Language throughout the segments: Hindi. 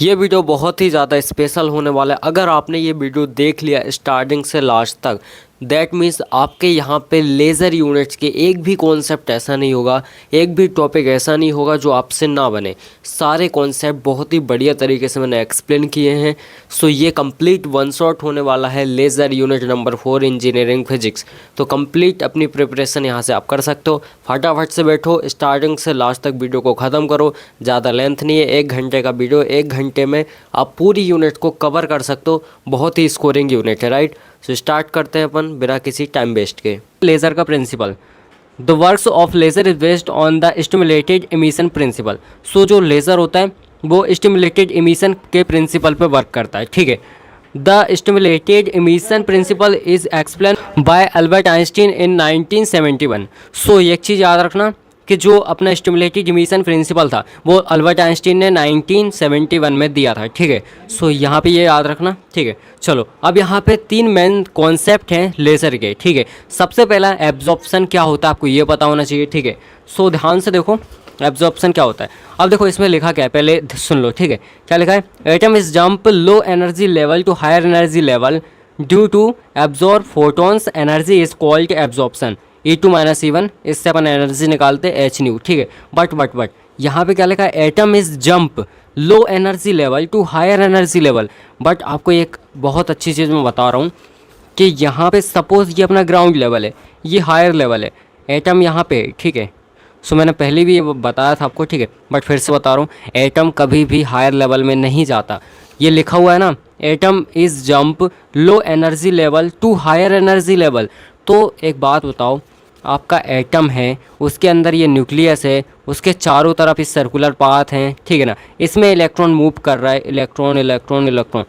ये वीडियो बहुत ही ज़्यादा स्पेशल होने वाला है। अगर आपने ये वीडियो देख लिया स्टार्टिंग से लास्ट तक, दैट मीन्स आपके यहाँ पे लेज़र यूनिट्स के एक भी कॉन्सेप्ट ऐसा नहीं होगा, एक भी टॉपिक ऐसा नहीं होगा जो आपसे ना बने। सारे कॉन्सेप्ट बहुत ही बढ़िया तरीके से मैंने एक्सप्लेन किए हैं। सो ये कंप्लीट वन शॉट होने वाला है laser unit number 4 engineering physics. तो कंप्लीट अपनी प्रिपरेशन यहाँ से आप कर सकते हो। फटाफट से बैठो, स्टार्टिंग से लास्ट तक वीडियो को ख़त्म करो। ज़्यादा लेंथ नहीं है, 1 घंटे का वीडियो, 1 घंटे में आप पूरी यूनिट को कवर कर सकते हो। बहुत ही स्कोरिंग यूनिट है, राइट। सो स्टार्ट करते हैं अपन बिना किसी टाइम वेस्ट के। लेज़र का principle, the works of laser is based on the stimulated emission principle. So जो लेज़र होता है वो स्टिमुलेटेड इमिशन के प्रिंसिपल पे वर्क करता है, ठीक है। The stimulated emission principle is explain by Albert Einstein in 1971। So एक चीज़ याद रखना कि जो अपना स्टिमुलेटेड इमिशन प्रिंसिपल था वो अल्बर्ट आइंस्टीन ने 1971 में दिया था, ठीक है। सो यहाँ पे ये याद रखना, ठीक है। चलो अब यहाँ पे 3 मेन कॉन्सेप्ट हैं लेज़र के, ठीक है। सबसे पहला एब्जॉर्प्शन क्या होता है आपको ये पता होना चाहिए, ठीक है। सो ध्यान से देखो एब्जॉर्प्शन क्या होता है। अब देखो इसमें लिखा क्या है, पहले सुन लो, ठीक है। क्या लिखा है, atom is jump low energy level to higher energy level due to absorb photons, energy is called absorption. E2 - E1, इससे अपन एनर्जी निकालते हैं h न्यू, ठीक है। बट यहाँ पे क्या लिखा है, atom is jump low energy level to higher energy level. But आपको एक बहुत अच्छी चीज़ मैं बता रहा हूँ कि यहाँ पे सपोज ये अपना ग्राउंड लेवल है, ये हायर लेवल है, एटम यहाँ पे, ठीक है। सो मैंने पहले भी ये बताया था आपको, ठीक है, बट फिर से बता रहा हूँ, एटम कभी भी हायर लेवल में नहीं जाता। ये लिखा हुआ है ना, atom is jump low energy level to higher energy level. तो एक बात बताओ, आपका एटम है, उसके अंदर ये न्यूक्लियस है, उसके चारों तरफ इस सर्कुलर पाथ हैं, ठीक है ना। इसमें इलेक्ट्रॉन मूव कर रहा है, इलेक्ट्रॉन इलेक्ट्रॉन इलेक्ट्रॉन।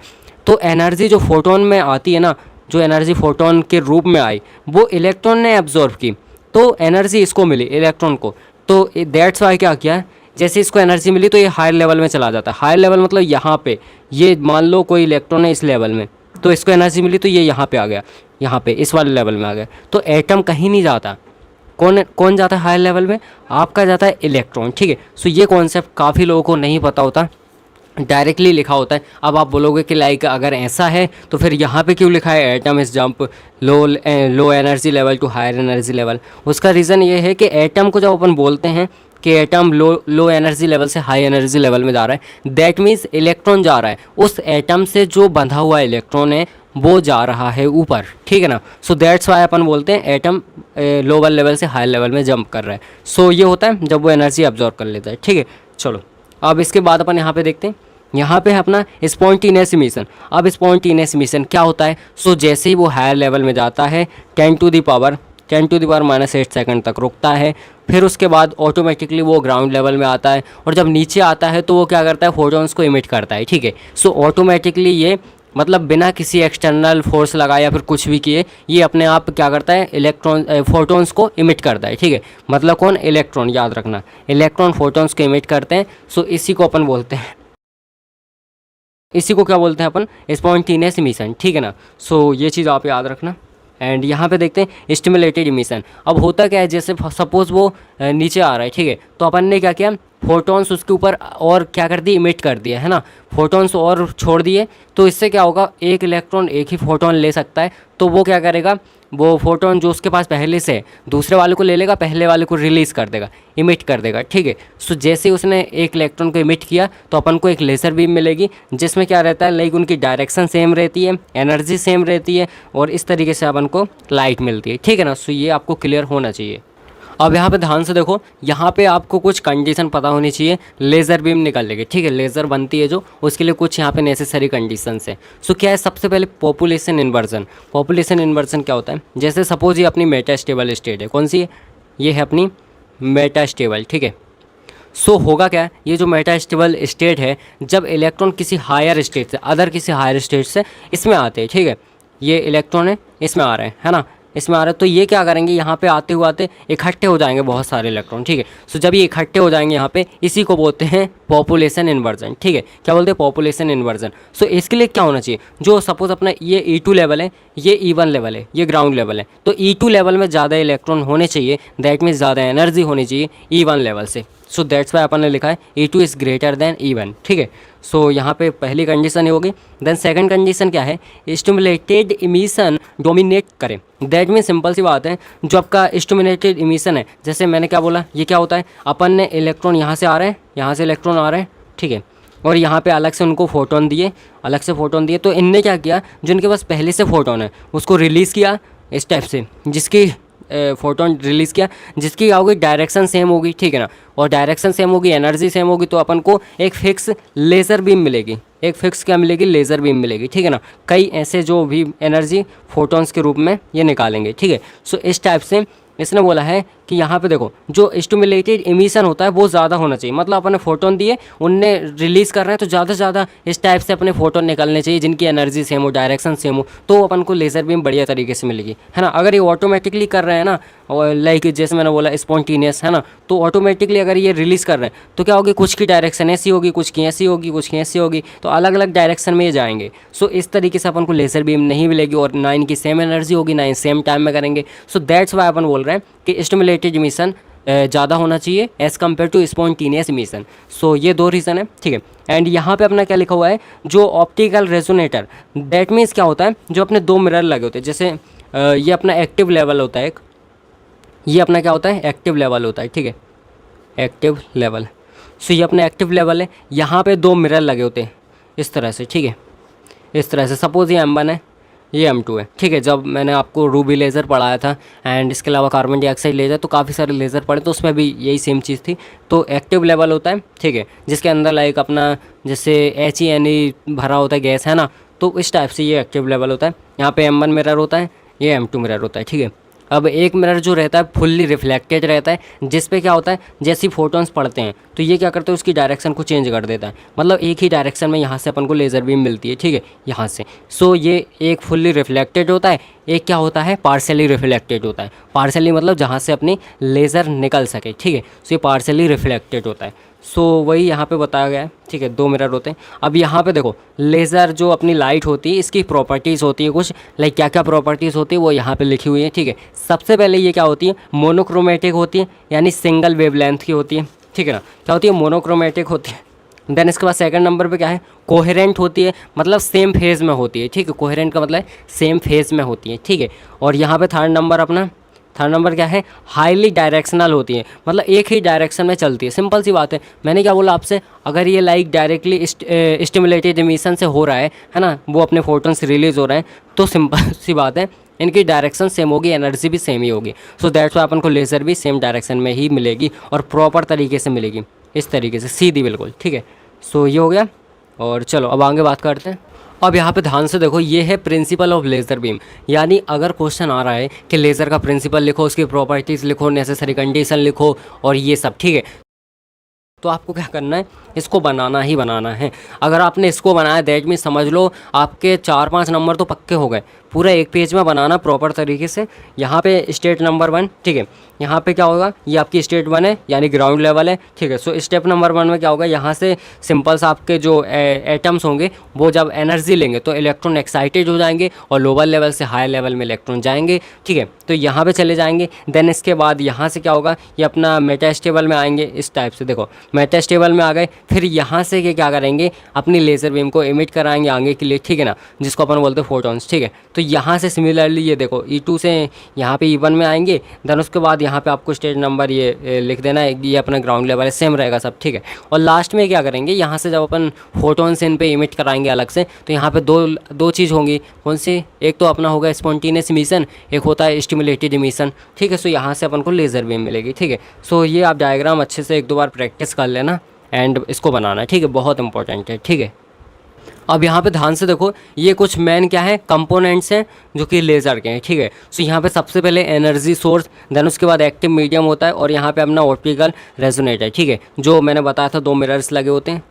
तो एनर्जी जो फोटोन में आती है ना, जो एनर्जी फोटोन के रूप में आई वो इलेक्ट्रॉन ने एब्जॉर्व की, तो एनर्जी इसको मिली इलेक्ट्रॉन को। तो दैट्स वाई क्या किया है, जैसे इसको एनर्जी मिली तो ये हायर लेवल में चला जाता है। हायर लेवल मतलब यहाँ पे, ये मान लो कोई इलेक्ट्रॉन है इस लेवल में, तो इसको एनर्जी मिली तो ये यहाँ पे आ गया, यहाँ पे इस वाले लेवल में आ गया। तो एटम कहीं नहीं जाता। कौन जाता है हायर लेवल में, आपका जाता है इलेक्ट्रॉन, ठीक है। सो ये कॉन्सेप्ट काफ़ी लोगों को नहीं पता होता, डायरेक्टली लिखा होता है। अब आप बोलोगे कि लाइक अगर ऐसा है तो फिर यहाँ पे क्यों लिखा है atom is jump low energy level to higher energy level. उसका रीज़न ये है कि एटम को जब अपन बोलते हैं कि एटम लो एनर्जी लेवल से हाई एनर्जी लेवल में जा रहा है, दैट मीन्स इलेक्ट्रॉन जा रहा है, उस एटम से जो बंधा हुआ इलेक्ट्रॉन है वो जा रहा है ऊपर, ठीक है ना। सो दैट्स वाई अपन बोलते हैं एटम लोअर लेवल से हायर लेवल में जंप कर रहा है। सो ये होता है जब वो एनर्जी अब्जॉर्व कर लेता है, ठीक है। चलो अब इसके बाद अपन यहाँ पे देखते हैं, यहाँ पे है अपना स्पॉन्टेनियस इमिशन। अब स्पॉन्टेनियस इमिशन क्या होता है, सो जैसे ही वो हायर लेवल में जाता है 10 टू द पावर -8 सेकंड तक रुकता है, फिर उसके बाद ऑटोमेटिकली वो ग्राउंड लेवल में आता है, और जब नीचे आता है तो वो क्या करता है, फोटॉन्स को इमिट करता है, ठीक है। सो ऑटोमेटिकली ये मतलब बिना किसी एक्सटर्नल फोर्स लगाए या फिर कुछ भी किए ये अपने आप क्या करता है, फोटॉन्स को इमिट करता है, ठीक है। मतलब कौन, इलेक्ट्रॉन, याद रखना, इलेक्ट्रॉन फोटॉन्स को इमिट करते हैं। सो इसी को अपन बोलते हैं, इसी को क्या बोलते हैं अपन, स्पॉन्टेनियस इमिशन, ठीक है ना। सो ये चीज़ आप याद रखना। एंड यहाँ पे देखते हैं स्टिमुलेटेड इमिशन। अब होता क्या है, जैसे सपोज वो नीचे आ रहा है, ठीक है, तो अपन ने क्या किया, फोटॉन्स उसके ऊपर और क्या कर दिए, इमिट कर दिया, है ना, फोटॉन्स और छोड़ दिए। तो इससे क्या होगा, एक इलेक्ट्रॉन एक ही फोटॉन ले सकता है, तो वो क्या करेगा, वो फोटॉन जो उसके पास पहले से है दूसरे वाले को ले लेगा, पहले वाले को रिलीज़ कर देगा, इमिट कर देगा, ठीक है। सो जैसे उसने एक इलेक्ट्रॉन को इमिट किया तो अपन को एक लेज़र बीम मिलेगी, जिसमें क्या रहता है, लाइक उनकी डायरेक्शन सेम रहती है, एनर्जी सेम रहती है, और इस तरीके से अपन को लाइट मिलती है, ठीक है ना। सो ये आपको क्लियर होना चाहिए। अब यहाँ पे ध्यान से देखो, यहाँ पे आपको कुछ कंडीशन पता होनी चाहिए लेज़र बीम निकालने की, ठीक है। लेज़र बनती है जो, उसके लिए कुछ यहाँ पे नेसेसरी कंडीशंस है। सो क्या है, सबसे पहले पॉपुलेशन इन्वर्जन। पॉपुलेशन इन्वर्जन क्या होता है, जैसे सपोज ये अपनी मेटास्टेबल स्टेट है, कौन सी है, ये है अपनी मेटास्टेबल, ठीक है। सो होगा क्या, ये जो मेटास्टेबल स्टेट है, जब इलेक्ट्रॉन किसी हायर स्टेट से, अदर किसी हायर स्टेट से इसमें आते हैं, ठीक है, ये इलेक्ट्रॉन है इसमें आ रहे हैं, है ना, इसमें आ रहा है, तो ये क्या करेंगे, यहाँ पे आते हुए आते इकट्ठे हो जाएंगे बहुत सारे इलेक्ट्रॉन, ठीक है। सो जब ये इकट्ठे हो जाएंगे यहाँ पे, इसी को बोलते हैं पॉपुलेशन इन्वर्जन, ठीक है। क्या बोलते हैं, पॉपुलेशन इन्वर्जन। सो इसके लिए क्या होना चाहिए, जो सपोज अपना ये E2 लेवल है, ये E1 लेवल है, ये ग्राउंड लेवल है, तो E2 लेवल में ज़्यादा इलेक्ट्रॉन होने चाहिए, दैट मीन्स ज़्यादा एनर्जी होनी चाहिए E1 लेवल से। सो दैट्स वाई अपन ने लिखा है E2 is greater than E1, ठीक है। सो यहाँ पे पहली कंडीशन ये होगी। देन सेकंड कंडीशन क्या है, स्टिमुलेटेड इमिशन डोमिनेट करे। दैट मीन सिंपल सी बात है, जो आपका स्टिमुलेटेड इमिशन है, जैसे मैंने क्या बोला, ये क्या होता है, अपन ने इलेक्ट्रॉन यहाँ से आ रहे हैं, यहाँ से इलेक्ट्रॉन आ रहे हैं, ठीक है, और यहाँ पे अलग से उनको फोटोन दिए, अलग से फोटोन दिए, तो इनने क्या किया, जो इनके पास पहले से फोटोन है उसको रिलीज़ किया इस टाइप से, जिसकी फोटोन रिलीज़ किया, जिसकी क्या होगी, डायरेक्शन सेम होगी, ठीक है ना, और डायरेक्शन सेम होगी, एनर्जी सेम होगी, तो अपन को एक फिक्स लेज़र बीम मिलेगी, एक फिक्स क्या मिलेगी, लेज़र बीम मिलेगी, ठीक है ना। कई ऐसे जो भी एनर्जी फोटोन्स के रूप में ये निकालेंगे, ठीक है। सो इस टाइप से इसने बोला है कि यहाँ पे देखो, जो स्टिमुलेटेड इमिशन होता है वो ज़्यादा होना चाहिए, मतलब अपने फोटोन दिए, उनने रिलीज़ कर रहे हैं, तो ज़्यादा से ज़्यादा इस टाइप से अपने फोटोन निकलने चाहिए जिनकी एनर्जी सेम हो, डायरेक्शन सेम हो, तो अपन को लेज़र बीम बढ़िया तरीके से मिलेगी, है ना। अगर ये ऑटोमेटिकली कर रहे हैं ना, और लाइक जैसे मैंने बोला स्पॉन्टेनियस, है ना, तो ऑटोमेटिकली अगर ये रिलीज़ कर रहे हैं तो क्या होगी, कुछ की डायरेक्शन ऐसी होगी, कुछ की ऐसी होगी, कुछ की ऐसी होगी, तो अलग अलग डायरेक्शन में ये जाएंगे। सो इस तरीके से अपन को लेज़र बीम नहीं मिलेगी, और ना इनकी सेम एनर्जी होगी, ना इन सेम टाइम में करेंगे। सो दैट्स वाई अपन बोल रहे हैं कि स्टिमुलेटेड इमिशन ज़्यादा होना चाहिए as compare to spontaneous emission. So ये दो रीज़न है, ठीक है। एंड यहाँ पे अपना क्या लिखा हुआ है, जो ऑप्टिकल रेजोनेटर, दैट मीन्स क्या होता है, जो अपने दो मिरर लगे होते हैं, जैसे ये अपना एक्टिव लेवल होता है एक, ये अपना क्या होता है, एक्टिव लेवल होता है, ठीक है, एक्टिव लेवल। सो ये अपना एक्टिव लेवल है, यहाँ पे दो मिरर लगे होते हैं इस तरह से, ठीक है, इस तरह से। सपोज़ ये M1 है, ये M2 है, ठीक है। जब मैंने आपको रूबी लेज़र पढ़ाया था एंड इसके अलावा कार्बन डाइऑक्साइड लेज़र, तो काफ़ी सारे लेज़र पढ़े, तो उसमें भी यही सेम चीज़ थी। तो एक्टिव लेवल होता है, ठीक है, जिसके अंदर लाइक अपना जैसे HENE भरा होता है गैस, है ना, तो इस टाइप से ये एक्टिव लेवल होता है। यहाँ पे M1 मिरर होता है, ये M2 मिरर होता है, ठीक है। अब एक मिरर जो रहता है फुल्ली रिफ्लेक्टेड रहता है, जिस पे क्या होता है, जैसे फोटोन्स पड़ते हैं तो ये क्या करते हैं, उसकी डायरेक्शन को चेंज कर देता है, मतलब एक ही डायरेक्शन में यहाँ से अपन को लेज़र बीम मिलती है, ठीक है, यहाँ से। सो ये एक फुल्ली रिफ्लेक्टेड होता है, एक क्या होता है, पार्शली रिफ्लेक्टेड होता है। पार्शली मतलब जहाँ से अपनी लेज़र निकल सके, ठीक है, सो ये पार्शली रिफ्लेक्टेड होता है। सो वही यहाँ पे बताया गया है, ठीक है, दो मिरर होते हैं। अब यहाँ पे देखो, लेज़र जो अपनी लाइट होती है, इसकी प्रॉपर्टीज़ होती है कुछ, लाइक क्या क्या प्रॉपर्टीज़ होती है वो यहाँ पे लिखी हुई है, ठीक है। सबसे पहले ये क्या होती है, मोनोक्रोमेटिक होती है, यानी सिंगल वेवलेंथ की होती है, ठीक है ना, क्या होती है, मोनोक्रोमेटिक होती है। देन इसके बाद सेकंड नंबर पे क्या है, कोहेरेंट होती है, मतलब सेम फेज़ में होती है, ठीक है, कोहेरेंट का मतलब सेम फेज़ में होती है, ठीक है। और यहाँ पे थर्ड नंबर क्या है, हाईली डायरेक्शनल होती है, मतलब एक ही डायरेक्शन में चलती है। सिंपल सी बात है, मैंने क्या बोला आपसे, अगर ये लाइक डायरेक्टली स्टिमुलेटेड इमिशन से हो रहा है ना, वो अपने फोटोन्स रिलीज़ हो रहे हैं, तो सिंपल सी बात है, इनकी डायरेक्शन सेम होगी, एनर्जी भी सेम ही होगी। सो दैट्स वाई अपन को लेज़र भी सेम डायरेक्शन में ही मिलेगी और प्रॉपर तरीके से मिलेगी, इस तरीके से सीधी बिल्कुल, ठीक है। सो ये हो गया, और चलो अब आगे बात करते हैं। अब यहाँ पे ध्यान से देखो, ये है प्रिंसिपल ऑफ लेज़र बीम, यानी अगर क्वेश्चन आ रहा है कि लेज़र का प्रिंसिपल लिखो, उसकी प्रॉपर्टीज़ लिखो, नेसेसरी कंडीशन लिखो और ये सब, ठीक है, तो आपको क्या करना है, इसको बनाना ही बनाना है। अगर आपने इसको बनाया, दैट मीन समझ लो आपके 4-5 नंबर तो पक्के हो गए। पूरा एक पेज में बनाना प्रॉपर तरीके से। यहाँ पे स्टेट नंबर 1, ठीक है, यहाँ पे क्या होगा, ये आपकी स्टेट 1 है, यानी ग्राउंड लेवल है, ठीक है। सो स्टेप नंबर 1 में क्या होगा, यहाँ से सिंपल सा आपके जो एटम्स होंगे वो जब एनर्जी लेंगे तो इलेक्ट्रॉन एक्साइटेड हो जाएंगे और लोअर लेवल से हायर लेवल में इलेक्ट्रॉन जाएंगे, ठीक है, तो यहाँ पे चले जाएंगे। देन इसके बाद यहाँ से क्या होगा, ये अपना मेटास्टेबल में आएंगे, इस टाइप से देखो, मेटास्टेबल में आ गए। फिर यहाँ से क्या करेंगे, अपनी लेज़र बीम को इमिट कराएंगे आगे के लिए, ठीक है ना, जिसको अपन बोलते हैं फोटॉन्स, ठीक है। तो यहाँ से सिमिलरली ये देखो, E2 से यहाँ पे E1 में आएंगे। देन उसके बाद यहाँ पे आपको स्टेज नंबर ये लिख देना है, ये अपना ग्राउंड लेवल है, सेम रहेगा सब, ठीक है। और लास्ट में क्या करेंगे, यहाँ से जब अपन फोटॉन्स इन पे इमिट कराएंगे अलग से, तो यहाँ पे दो चीज़ होंगी। कौन सी, एक तो अपना होगा स्पॉन्टेनियस इमिशन, एक होता है स्टिमुलेटेड इमिशन, ठीक है। सो यहाँ से अपन को लेज़र बीम मिलेगी, ठीक है। सो ये आप डायग्राम अच्छे से 1-2 बार प्रैक्टिस कर लेना एंड इसको बनाना है, ठीक है, बहुत इंपॉर्टेंट है, ठीक है। अब यहाँ पे ध्यान से देखो, ये कुछ मेन क्या है, कंपोनेंट्स हैं जो कि लेज़र के हैं, ठीक है। सो यहाँ पे सबसे पहले एनर्जी सोर्स, देन उसके बाद एक्टिव मीडियम होता है, और यहाँ पे अपना ऑप्टिकल रेजोनेटर, ठीक है, जो मैंने बताया था 2 मिरर्स लगे होते हैं,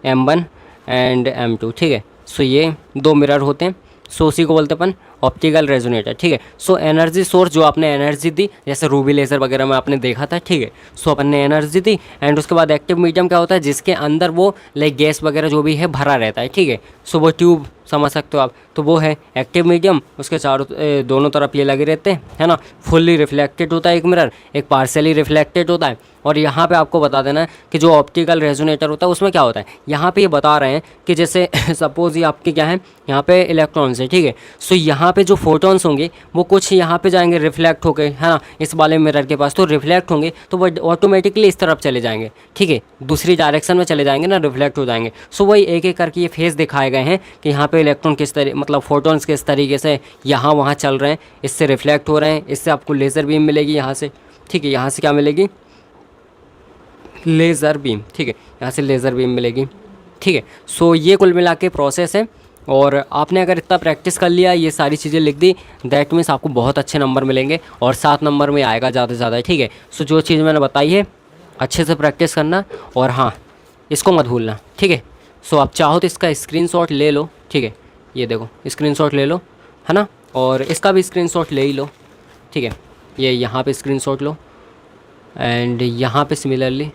M1 एंड M2, ठीक है। सो ये 2 मिरर होते हैं, सो उसी को बोलते अपन ऑप्टिकल रेजोनेटर, ठीक है। सो एनर्जी सोर्स, जो आपने एनर्जी दी, जैसे रूबी लेज़र वगैरह में आपने देखा था, ठीक है। सो अपन ने एनर्जी दी, एंड उसके बाद एक्टिव मीडियम क्या होता है, जिसके अंदर वो लाइक गैस वगैरह जो भी है भरा रहता है, ठीक है। सो वो ट्यूब समझ सकते हो आप। तो वो है एक्टिव मीडियम, उसके दोनों तरफ ये लगे रहते हैं, है ना। फुल्ली रिफ्लेक्टेड होता है एक मिरर, एक पार्शियली रिफ्लेक्टेड होता है। और यहाँ पे आपको बता देना है कि जो ऑप्टिकल रेजोनेटर होता है उसमें क्या होता है। यहाँ पे ये बता रहे हैं कि जैसे सपोज ये आपके क्या है, यहाँ पे इलेक्ट्रॉन्स है, ठीक है। सो यहाँ पे जो फोटॉन्स होंगे वो कुछ यहाँ पे जाएंगे रिफ्लेक्ट होके, है ना, इस वाले मिरर के पास, तो रिफ्लेक्ट होंगे तो वो ऑटोमेटिकली इस तरफ चले जाएंगे, ठीक है, दूसरी डायरेक्शन में चले जाएंगे ना, रिफ्लेक्ट हो जाएंगे। सो वही एक एक करके ये फेस दिखाए गए हैं कि यहाँ पे इलेक्ट्रॉन किस तरह, मतलब फोटॉन्स किस तरीके से यहाँ वहाँ चल रहे हैं, इससे रिफ्लेक्ट हो रहे हैं, इससे आपको लेज़र बीम मिलेगी यहाँ से, ठीक है, यहाँ से क्या मिलेगी, लेज़र बीम, ठीक है, यहाँ से लेज़र बीम मिलेगी, ठीक है। सो ये कुल मिला के प्रोसेस है। और आपने अगर इतना प्रैक्टिस कर लिया, ये सारी चीज़ें लिख दी, दैट मीन्स आपको बहुत अच्छे नंबर मिलेंगे और 7 नंबर में आएगा ज़्यादा से ज़्यादा, ठीक है। सो जो चीज़ मैंने बताई है अच्छे से प्रैक्टिस करना, और हाँ इसको मत भूलना, ठीक है। सो आप चाहो तो इसका स्क्रीनशॉट ले लो, ठीक है, ये देखो स्क्रीनशॉट ले लो, है ना, और इसका भी स्क्रीनशॉट ले ही लो, ठीक है, ये यहाँ पे स्क्रीनशॉट लो एंड यहाँ पे सिमिलरली,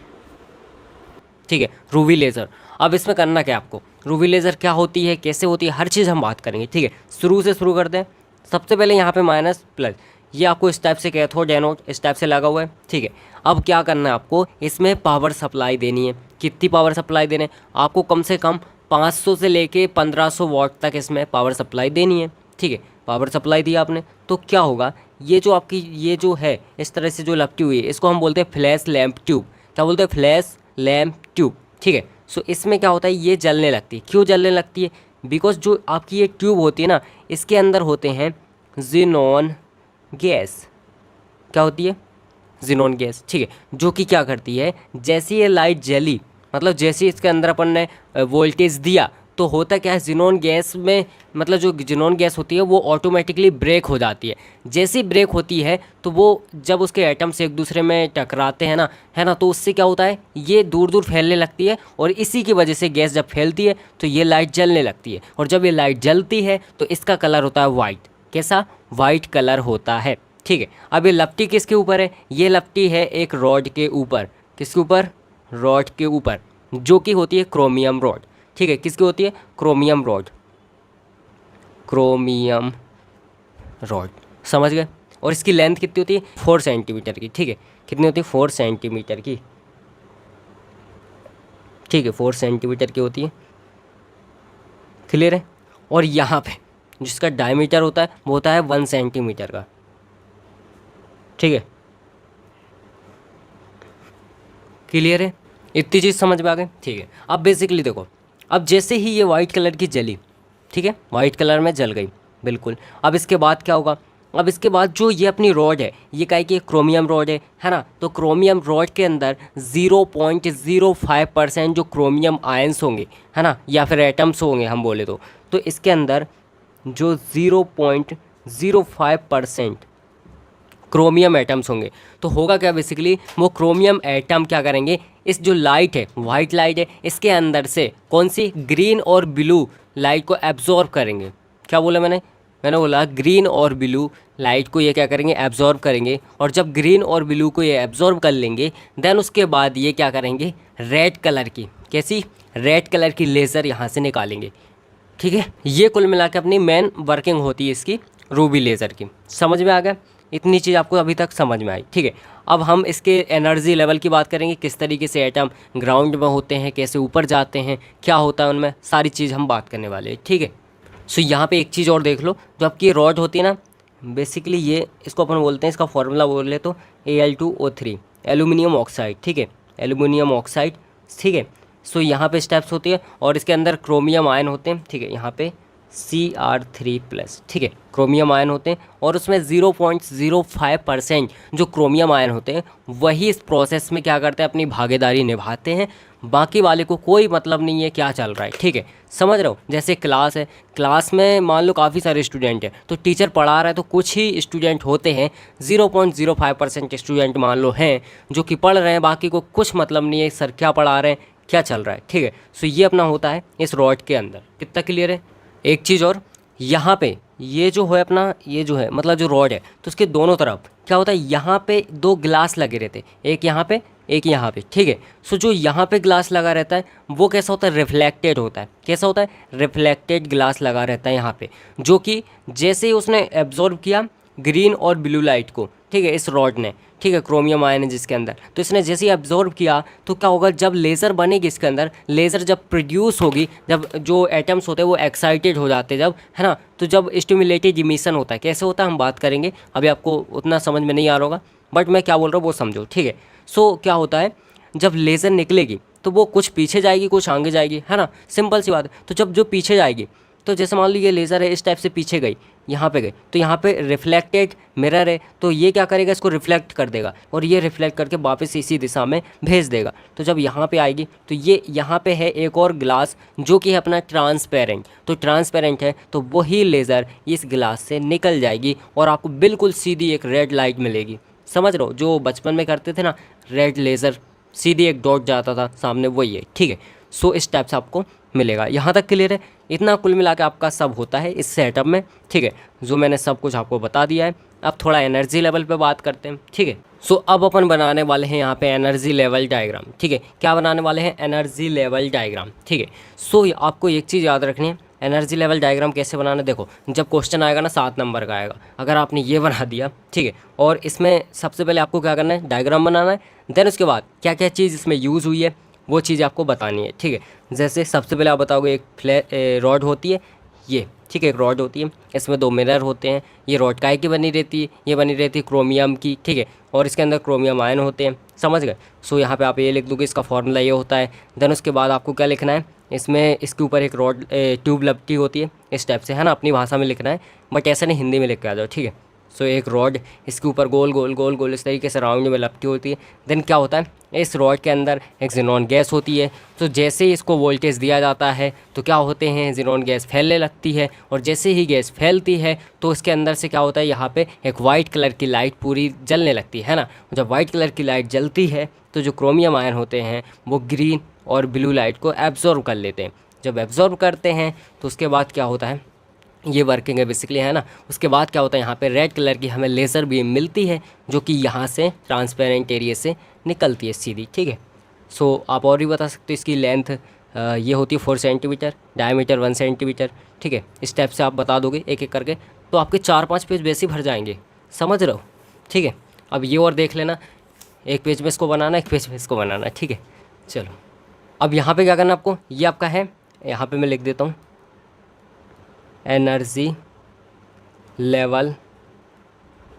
ठीक है। रूबी लेज़र, अब इसमें करना क्या है आपको, रूबी लेज़र क्या होती है, कैसे होती है, हर चीज़ हम बात करेंगे, ठीक है। शुरू से शुरू करते हैं। सबसे पहले यहाँ पे माइनस प्लस, ये आपको इस टाइप से कैथोड एनोड इस टाइप से लगा हुआ है, ठीक है। अब क्या करना है आपको, इसमें पावर सप्लाई देनी है। कितनी पावर सप्लाई देनी है आपको, कम से कम 500 से लेके 1500 वाट तक इसमें पावर सप्लाई देनी है, ठीक है। पावर सप्लाई दी आपने तो क्या होगा, ये जो आपकी ये जो है इस तरह से जो लपटी हुई है, इसको हम बोलते हैं फ्लैश लैम्प ट्यूब। क्या बोलते हैं, फ्लैश लैम्प ट्यूब, ठीक है। सो इसमें क्या होता है, ये जलने लगती है। क्यों जलने लगती है, बिकॉज जो आपकी ये ट्यूब होती है ना, इसके अंदर होते हैं ज़ीनॉन गैस। क्या होती है, ज़ीनॉन गैस, ठीक है, जो कि क्या करती है, जैसे ये लाइट जली, मतलब जैसे इसके अंदर अपन ने वोल्टेज दिया, तो होता क्या है, ज़ीनॉन गैस में, मतलब जो ज़ीनॉन गैस होती है वो ऑटोमेटिकली ब्रेक हो जाती है। जैसी ब्रेक होती है तो वो जब उसके एटम्स एक दूसरे में टकराते हैं ना, है ना, तो उससे क्या होता है, ये दूर दूर फैलने लगती है, और इसी की वजह से गैस जब फैलती है तो ये लाइट जलने लगती है। और जब ये लाइट जलती है तो इसका कलर होता है वाइट। कैसा, वाइट कलर होता है, ठीक है। अब ये लपटी किसके ऊपर है, ये लपटी है एक रॉड के ऊपर। किसके ऊपर, रॉड के ऊपर, जो कि होती है क्रोमियम रॉड, ठीक है। किसकी होती है, क्रोमियम रॉड, क्रोमियम रॉड, समझ गए। और इसकी लेंथ कितनी होती है, 4 सेंटीमीटर की, ठीक है। कितनी होती है, 4 सेंटीमीटर की, ठीक है, 4 सेंटीमीटर की होती है, क्लियर है। और यहाँ पे जिसका डायमीटर होता है वो होता है 1 सेंटीमीटर का, ठीक है, क्लियर है। इतनी चीज़ समझ में आ गई, ठीक है। अब बेसिकली देखो, अब जैसे ही ये वाइट कलर की जली, ठीक है, वाइट कलर में जल गई, बिल्कुल। अब इसके बाद क्या होगा, अब इसके बाद जो ये अपनी रॉड है, ये क्या है कि क्रोमियम रॉड है ना, तो क्रोमियम रॉड के अंदर 0.05% जो क्रोमियम आयंस होंगे, है ना, या फिर एटम्स होंगे हम बोले तो इसके अंदर जो 0.05% क्रोमियम एटम्स होंगे। तो होगा क्या, बेसिकली वो क्रोमियम एटम क्या करेंगे, इस जो लाइट है, वाइट लाइट है, इसके अंदर से कौन सी, ग्रीन और ब्लू लाइट को एब्जॉर्ब करेंगे। क्या बोला मैंने बोला ग्रीन और ब्लू लाइट को ये क्या करेंगे, एब्जॉर्ब करेंगे। और जब ग्रीन और ब्लू को ये एब्जॉर्ब कर लेंगे, देन उसके बाद ये क्या करेंगे, रेड कलर की, कैसी, रेड कलर की लेज़र यहाँ से निकालेंगे, ठीक है। ये कुल मिला के अपनी मेन वर्किंग होती है इसकी रूबी लेज़र की। समझ में आ गया, इतनी चीज़ आपको अभी तक समझ में आई, ठीक है। अब हम इसके एनर्जी लेवल की बात करेंगे, किस तरीके से एटम ग्राउंड में होते हैं, कैसे ऊपर जाते हैं, क्या होता है उनमें, सारी चीज़ हम बात करने वाले हैं, ठीक है। सो यहाँ पे एक चीज़ और देख लो, जो आपकी रॉड होती है ना, बेसिकली ये इसको अपन बोलते हैं, इसका फॉर्मूला बोले तो Al2O3, एल्यूमिनियम ऑक्साइड, ठीक है, एल्यूमिनियम ऑक्साइड, ठीक है। सो यहाँ पे स्टेप्स होती है और इसके अंदर क्रोमियम आयन होते हैं, ठीक है, यहाँ पे Cr3+, ठीक है, क्रोमियम आयन होते हैं। और उसमें 0.05% जो क्रोमियम आयन होते हैं वही इस प्रोसेस में क्या करते हैं, अपनी भागीदारी निभाते हैं। बाकी वाले को कोई मतलब नहीं है क्या चल रहा है, ठीक है, समझ रहे हो। जैसे क्लास है, क्लास में मान लो काफ़ी सारे स्टूडेंट हैं, तो टीचर पढ़ा रहा है तो कुछ ही स्टूडेंट होते हैं, 0.05% स्टूडेंट मान लो हैं जो कि पढ़ रहे हैं, बाकी को कुछ मतलब नहीं है सर क्या पढ़ा रहे हैं, क्या चल रहा है, ठीक है। सो ये अपना होता है इस रॉड के अंदर। कितना क्लियर है। एक चीज़ और, यहाँ पे ये जो है अपना, ये जो है मतलब जो रॉड है, तो उसके दोनों तरफ क्या होता है, यहाँ पे 2 ग्लास लगे रहते हैं, एक यहाँ पे एक यहाँ पे, ठीक है। सो जो यहाँ पे ग्लास लगा रहता है वो कैसा होता है, रिफ्लेक्टेड होता है। कैसा होता है, रिफ्लेक्टेड ग्लास लगा रहता है यहाँ पे, जो कि जैसे ही उसने एब्जॉर्ब किया ग्रीन और ब्लू लाइट को, ठीक है, इस रॉड ने, ठीक है, क्रोमियम आयन है जिसके अंदर, तो इसने जैसे ही एब्जॉर्ब किया तो क्या होगा, जब लेज़र बनेगी इसके अंदर, लेज़र जब प्रोड्यूस होगी, जब जो एटम्स होते हैं वो एक्साइटेड हो जाते हैं जब, है ना, तो जब स्टिमुलेटेड इमिशन होता है, कैसे होता है हम बात करेंगे, अभी आपको उतना समझ में नहीं आ रहा होगा, बट मैं क्या बोल रहा हूँ वो समझो, ठीक है। सो क्या होता है, जब लेज़र निकलेगी तो वो कुछ पीछे जाएगी कुछ आगे जाएगी, है ना, सिंपल सी बात है। तो जब जो पीछे जाएगी, तो जैसे मान लो ये लेज़र है इस टाइप से पीछे गई, यहाँ पे गई, तो यहाँ पे रिफ्लेक्टेड मिरर है, तो ये क्या करेगा, इसको रिफ्लेक्ट कर देगा और ये रिफ्लेक्ट करके वापस इसी दिशा में भेज देगा। तो जब यहाँ पे आएगी तो ये यहाँ पे है एक और ग्लास जो कि है अपना ट्रांसपेरेंट, तो ट्रांसपेरेंट है तो वही लेज़र इस ग्लास से निकल जाएगी और आपको बिल्कुल सीधी एक रेड लाइट मिलेगी। समझ रहे हो, जो बचपन में करते थे ना, रेड लेज़र सीधी एक डॉट जाता था सामने, वही है, ठीक है। सो इस टाइप से आपको मिलेगा। यहाँ तक क्लियर है, इतना कुल मिला के आपका सब होता है इस सेटअप में, ठीक है, जो मैंने सब कुछ आपको बता दिया है। अब थोड़ा एनर्जी लेवल पे बात करते हैं, ठीक है। सो अब अपन बनाने वाले हैं यहाँ पे एनर्जी लेवल डायग्राम, ठीक है। क्या बनाने वाले हैं, एनर्जी लेवल डायग्राम, ठीक है। सो आपको एक चीज़ याद रखनी है, एनर्जी लेवल डायग्राम कैसे बनाना, देखो जब क्वेश्चन आएगा ना 7 नंबर का आएगा, अगर आपने ये बना दिया, ठीक है, और इसमें सबसे पहले आपको क्या करना है, डायग्राम बनाना है, देन उसके बाद क्या क्या चीज़ इसमें यूज़ हुई है वो चीज़ आपको बतानी है, ठीक है। जैसे सबसे पहले आप बताओगे एक रॉड होती है ये, ठीक है, एक रॉड होती है, इसमें 2 मिरर होते हैं, ये रॉड काय की बनी रहती है, ये बनी रहती है क्रोमियम की, ठीक है, और इसके अंदर क्रोमियम आयन होते हैं, समझ गए। सो यहाँ पे आप ये लिख दोगे, इसका फॉर्मूला ये होता है। देन उसके बाद आपको क्या लिखना है, इसमें इसके ऊपर एक रॉड ट्यूब लपटी होती है इस टाइप से, है ना, अपनी भाषा में लिखना है, बट ऐसा नहीं हिंदी में लिख के आ जाओ, ठीक है। सो एक रॉड इसके ऊपर गोल गोल गोल गोल इस तरीके से राउंड में लपटी होती है। देन क्या होता है, इस रॉड के अंदर एक ज़ीनॉन गैस होती है, तो जैसे ही इसको वोल्टेज दिया जाता है तो क्या होते हैं, ज़ीनॉन गैस फैलने लगती है, और जैसे ही गैस फैलती है तो इसके अंदर से क्या होता है, यहाँ पे एक वाइट कलर की लाइट पूरी जलने लगती है ना। जब वाइट कलर की लाइट जलती है तो जो क्रोमियम आयन होते हैं वो ग्रीन और ब्लू लाइट को एब्जॉर्ब कर लेते हैं। जब एब्जॉर्ब करते हैं तो उसके बाद क्या होता है, ये वर्किंग है बेसिकली, है ना। उसके बाद क्या होता है, यहाँ पे रेड कलर की हमें लेज़र बीम मिलती है जो कि यहाँ से ट्रांसपेरेंट एरिया से निकलती है सीधी, ठीक है। सो आप और भी बता सकते हो, इसकी लेंथ ये होती है 4 सेंटीमीटर, डायमीटर 1 सेंटीमीटर, ठीक है। इस टाइप से आप बता दोगे एक एक करके, तो आपके 4-5 पेज वैसे ही भर जाएंगे, समझ रहे हो, ठीक है। अब ये और देख लेना, एक पेज में इसको बनाना, एक पेज में इसको बनाना, ठीक है। चलो अब यहाँ पे क्या करना आपको, ये आपका है, यहाँ पे मैं लिख देता हूँ एनर्जी लेवल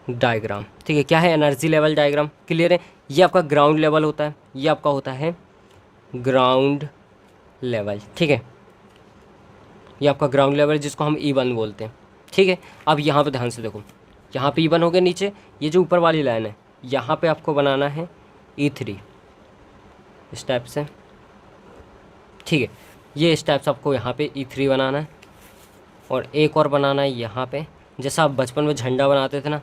डायग्राम, ठीक है। क्या है, एनर्जी लेवल डायग्राम, क्लियर है। ये आपका ग्राउंड लेवल होता है, ये आपका होता है ग्राउंड लेवल, ठीक है। ये आपका ग्राउंड लेवल जिसको हम E1 बोलते हैं, ठीक है। अब यहाँ पे ध्यान से देखो, यहाँ पे E1 हो गया नीचे, ये जो ऊपर वाली लाइन है यहाँ पे आपको बनाना है E3 इस टाइप से, ठीक है। ये इस टाइप से आपको यहाँ पे E3 बनाना है, और एक और बनाना है यहाँ पे, जैसा आप बचपन में झंडा बनाते थे ना,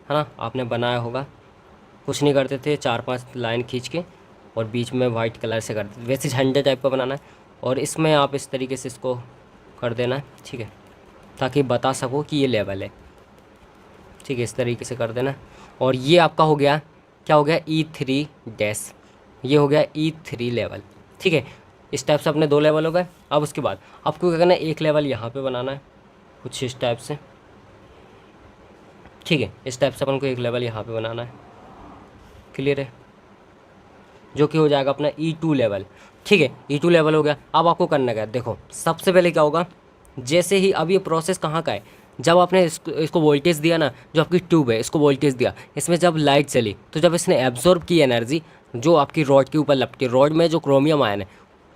है ना, आपने बनाया होगा, कुछ नहीं करते थे, 4-5 लाइन खींच के और बीच में वाइट कलर से करते थे, वैसे झंडे टाइप का बनाना है, और इसमें आप इस तरीके से इसको कर देना है, ठीक है, ताकि बता सको कि ये लेवल है, ठीक है, इस तरीके से कर देना। और ये आपका हो गया, क्या हो गया, E3 डैश, ये हो गया E3 लेवल, ठीक है। इस टाइप से अपने 2 लेवल हो गए। अब उसके बाद आपको क्या करना है, एक लेवल यहाँ पे बनाना है कुछ इस टाइप से, ठीक है। इस टाइप से अपन को एक लेवल यहाँ पे बनाना है, क्लियर है, जो कि हो जाएगा अपना E2 लेवल, ठीक है। E2 लेवल हो गया। अब आपको करना क्या है, देखो सबसे पहले क्या होगा, जैसे ही, अब ये प्रोसेस कहाँ का है, जब आपने इसको वोल्टेज दिया ना, जो आपकी ट्यूब है इसको वोल्टेज दिया, इसमें जब लाइट चली तो जब इसने एब्जॉर्ब की एनर्जी जो आपकी रॉड के ऊपर लपटी, रॉड में जो क्रोमियम आयन है,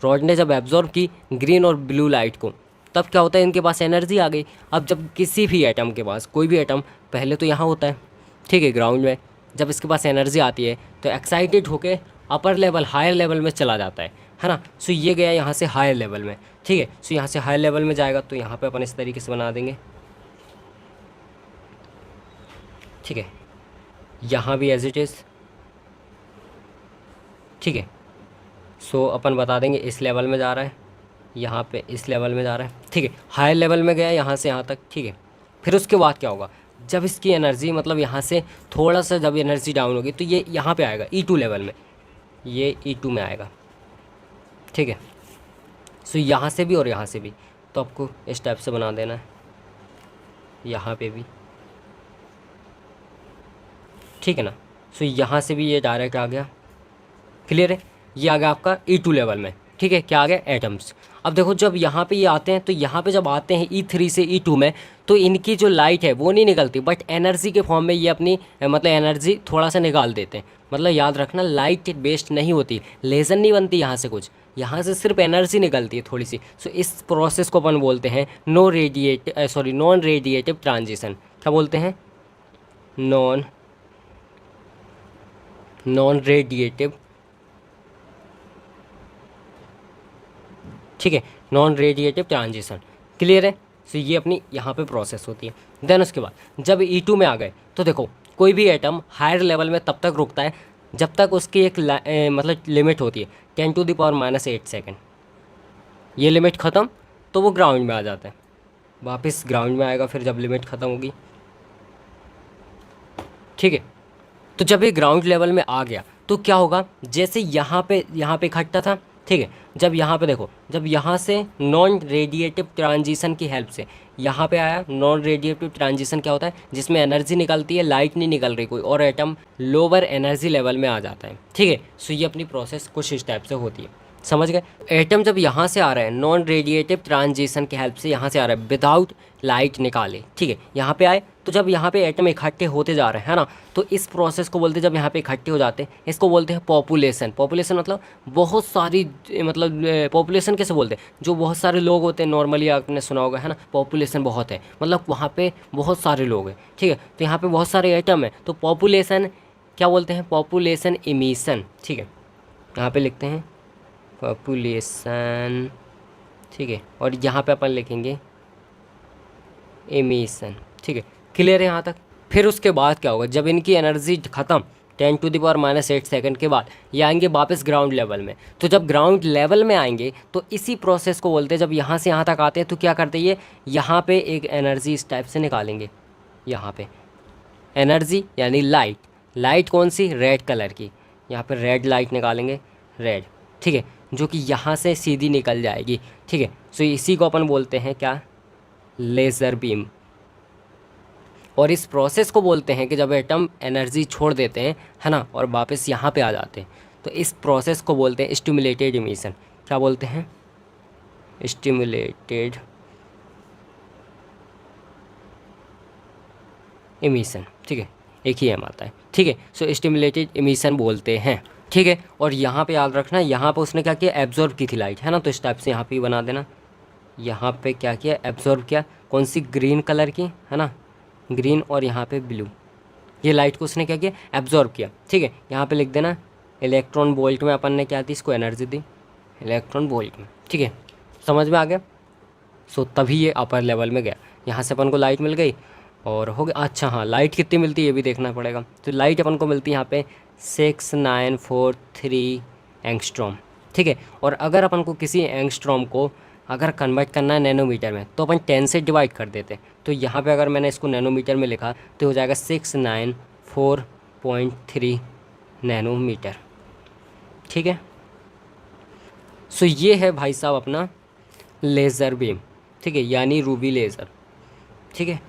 रॉड ने जब एब्जॉर्ब की ग्रीन और ब्लू लाइट को, तब क्या होता है, इनके पास एनर्जी आ गई। अब जब किसी भी एटम के पास, कोई भी एटम पहले तो यहाँ होता है, ठीक है, ग्राउंड में, जब इसके पास एनर्जी आती है तो एक्साइटेड होके अपर लेवल, हायर लेवल में चला जाता है ना। सो ये गया यहाँ से हायर लेवल में, ठीक है। सो यहाँ से हायर लेवल में जाएगा तो यहाँ पे अपन इस तरीके से बना देंगे, ठीक है, यहाँ भी एज इट इज़, ठीक है। सो अपन बता देंगे इस लेवल में जा रहा है, यहाँ पे इस लेवल में जा रहा है, ठीक है, हायर लेवल में गया यहाँ से यहाँ तक, ठीक है। फिर उसके बाद क्या होगा, जब इसकी एनर्जी, मतलब यहाँ से थोड़ा सा जब एनर्जी डाउन होगी तो ये यहाँ पे आएगा E2 लेवल में, ये E2 में आएगा, ठीक है। सो यहाँ से भी और यहाँ से भी, तो आपको इस टाइप से बना देना है, यहाँ पे भी, ठीक है ना। सो यहाँ से भी ये डायरेक्ट आ गया, क्लियर है। ये आ गया आपका E2 लेवल में, ठीक है। क्या आ गया, एटम्स। अब देखो जब यहाँ पे ये आते हैं, तो यहाँ पे जब आते हैं E3 से E2 में, तो इनकी जो लाइट है वो नहीं निकलती, बट एनर्जी के फॉर्म में ये अपनी मतलब एनर्जी थोड़ा सा निकाल देते हैं। मतलब याद रखना, लाइट बेस्ड नहीं होती, लेज़र नहीं बनती यहाँ से कुछ, यहाँ से सिर्फ एनर्जी निकलती है थोड़ी सी। सो इस प्रोसेस को अपन बोलते हैं नॉन रेडिएटिव ट्रांजिशन। क्या बोलते हैं, नॉन रेडिएटिव, ठीक है, नॉन रेडिएटिव ट्रांजिशन, क्लियर है। सो ये अपनी यहाँ पे प्रोसेस होती है। देन उसके बाद जब E2 में आ गए, तो देखो कोई भी एटम हायर लेवल में तब तक रुकता है जब तक उसकी एक मतलब लिमिट होती है 10⁻⁻8 सेकेंड। ये लिमिट ख़त्म तो वो ग्राउंड में आ जाता है, वापस ग्राउंड में आएगा फिर जब लिमिट ख़त्म होगी, ठीक है। तो जब ये ग्राउंड लेवल में आ गया तो क्या होगा, जैसे यहाँ पे इकट्ठा था, ठीक है। जब यहाँ पे देखो, जब यहाँ से नॉन रेडिएटिव ट्रांजिशन की हेल्प से यहाँ पे आया, नॉन रेडिएटिव ट्रांजिशन क्या होता है, जिसमें एनर्जी निकलती है, लाइट नहीं निकल रही कोई, और एटम लोअर एनर्जी लेवल में आ जाता है, ठीक है। सो ये अपनी प्रोसेस कुछ इस टाइप से होती है, समझ गए। एटम जब यहाँ से आ रहा है नॉन रेडिएटिव ट्रांजिशन की हेल्प से, यहाँ से आ रहा है विदाउट लाइट निकाले, ठीक है। यहाँ पे आए तो जब यहाँ पे एटम इकट्ठे होते जा रहे हैं, है ना, तो इस प्रोसेस को बोलते हैं, जब यहाँ पे इकट्ठे हो जाते हैं इसको बोलते हैं पॉपुलेशन। पॉपुलेशन मतलब बहुत सारी, मतलब पॉपुलेशन कैसे बोलते हैं, जो बहुत सारे लोग होते हैं, नॉर्मली आपने सुना होगा, है ना, पॉपुलेशन बहुत है, मतलब वहाँ पे बहुत सारे लोग हैं, ठीक है। तो यहाँ पे बहुत सारे एटम है, तो पॉपुलेशन क्या बोलते हैं, पॉपुलेशन इमिशन, ठीक है। यहाँ पे लिखते हैं पॉपुलेशन, ठीक है, और यहाँ पे अपन लिखेंगे एमिशन, ठीक है। क्लियर है यहाँ तक। फिर उसके बाद क्या होगा, जब इनकी एनर्जी ख़त्म 10⁻⁻8 सेकंड के बाद ये आएंगे वापस ग्राउंड लेवल में। तो जब ग्राउंड लेवल में आएंगे तो इसी प्रोसेस को बोलते हैं, जब यहाँ से यहाँ तक आते हैं तो क्या करते हैं, ये यहाँ पे एक एनर्जी इस टाइप से निकालेंगे, यहाँ पे एनर्जी यानी लाइट कौन सी, रेड कलर की, यहाँ पे रेड लाइट निकालेंगे, रेड, ठीक है, जो कि यहाँ से सीधी निकल जाएगी, ठीक है। सो इसी को अपन बोलते हैं क्या, लेज़र बीम। और इस प्रोसेस को बोलते हैं कि जब एटम एनर्जी छोड़ देते हैं, है ना, और वापस यहाँ पे आ जाते हैं, तो इस प्रोसेस को बोलते हैं स्टिमुलेटेड इमिशन। क्या बोलते हैं, स्टिमुलेटेड इमिशन, ठीक है, एक ही एम आता है, ठीक है। सो स्टिमुलेटेड इमिशन बोलते हैं, ठीक है। और यहाँ पे याद रखना, यहाँ पे उसने क्या किया, एब्जॉर्ब की थी लाइट, है ना, तो इस टाइप से यहाँ पे बना देना। यहाँ पे क्या किया, एब्जॉर्ब किया, कौन सी, ग्रीन कलर की, है ना, ग्रीन, और यहाँ पे ब्लू, ये लाइट को उसने क्या किया, एब्जॉर्ब किया, ठीक है। यहाँ पे लिख देना इलेक्ट्रॉन वोल्ट में अपन ने क्या दी, इसको एनर्जी दी इलेक्ट्रॉन वोल्ट में, ठीक है, समझ में आ गया। सो तभी ये अपर लेवल में गया, यहाँ से अपन को लाइट मिल गई और हो गया। अच्छा हाँ, लाइट कितनी मिलती है ये भी देखना पड़ेगा। तो लाइट अपन को मिलती है यहाँ पे 6943 एंगस्ट्रॉम, ठीक है। और अगर अपन को किसी एंगस्ट्रॉम को अगर कन्वर्ट करना है नैनोमीटर में, तो अपन 10 से डिवाइड कर देते हैं। तो यहाँ पे अगर मैंने इसको नैनोमीटर में लिखा तो हो जाएगा 694.3 नैनोमीटर, ठीक है। सो ये है भाई साहब अपना लेज़र बीम, ठीक है, यानी रूबी लेज़र, ठीक है।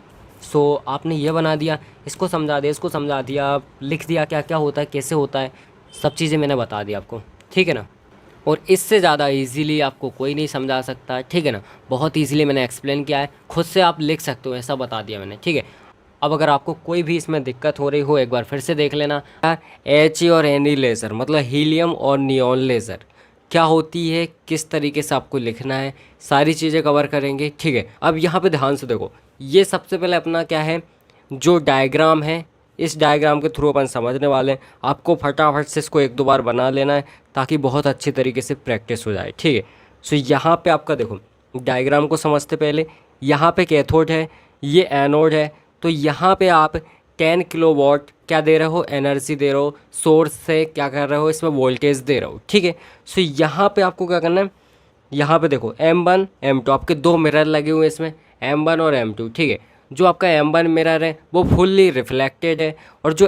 सो आपने ये बना दिया, इसको समझा दिया, इसको समझा दिया, लिख दिया क्या क्या होता है, कैसे होता है, सब चीज़ें मैंने बता दी आपको, ठीक है ना। और इससे ज़्यादा इजीली आपको कोई नहीं समझा सकता, ठीक है ना। बहुत इजीली मैंने एक्सप्लेन किया है, खुद से आप लिख सकते हो, ऐसा बता दिया मैंने, ठीक है। अब अगर आपको कोई भी इसमें दिक्कत हो रही हो, एक बार फिर से देख लेना। HE और NE लेज़र मतलब हीलियम और नियॉन लेज़र क्या होती है, किस तरीके से आपको लिखना है, सारी चीज़ें कवर करेंगे, ठीक है। अब यहाँ पे ध्यान से देखो, ये सबसे पहले अपना क्या है, जो डायग्राम है, इस डायग्राम के थ्रू अपन समझने वाले हैं। आपको फटाफट से इसको एक दो बार बना लेना है ताकि बहुत अच्छी तरीके से प्रैक्टिस हो जाए, ठीक है। सो यहाँ पे आपका देखो, डायग्राम को समझते पहले, यहाँ पे कैथोड है, ये एनोड है, तो यहाँ पे आप 10 किलोवाट क्या दे रहे हो, एनर्जी दे रहे हो, सोर्स से क्या कर रहे हो, इसमें वोल्टेज दे रहे हो, ठीक है। सो यहाँ पे आपको क्या करना है, यहाँ पे देखो M1 M2 आपके दो मिरर लगे हुए हैं इसमें, M1 और M2, ठीक है। जो आपका M1 मिरर है वो फुल्ली रिफ्लेक्टेड है, और जो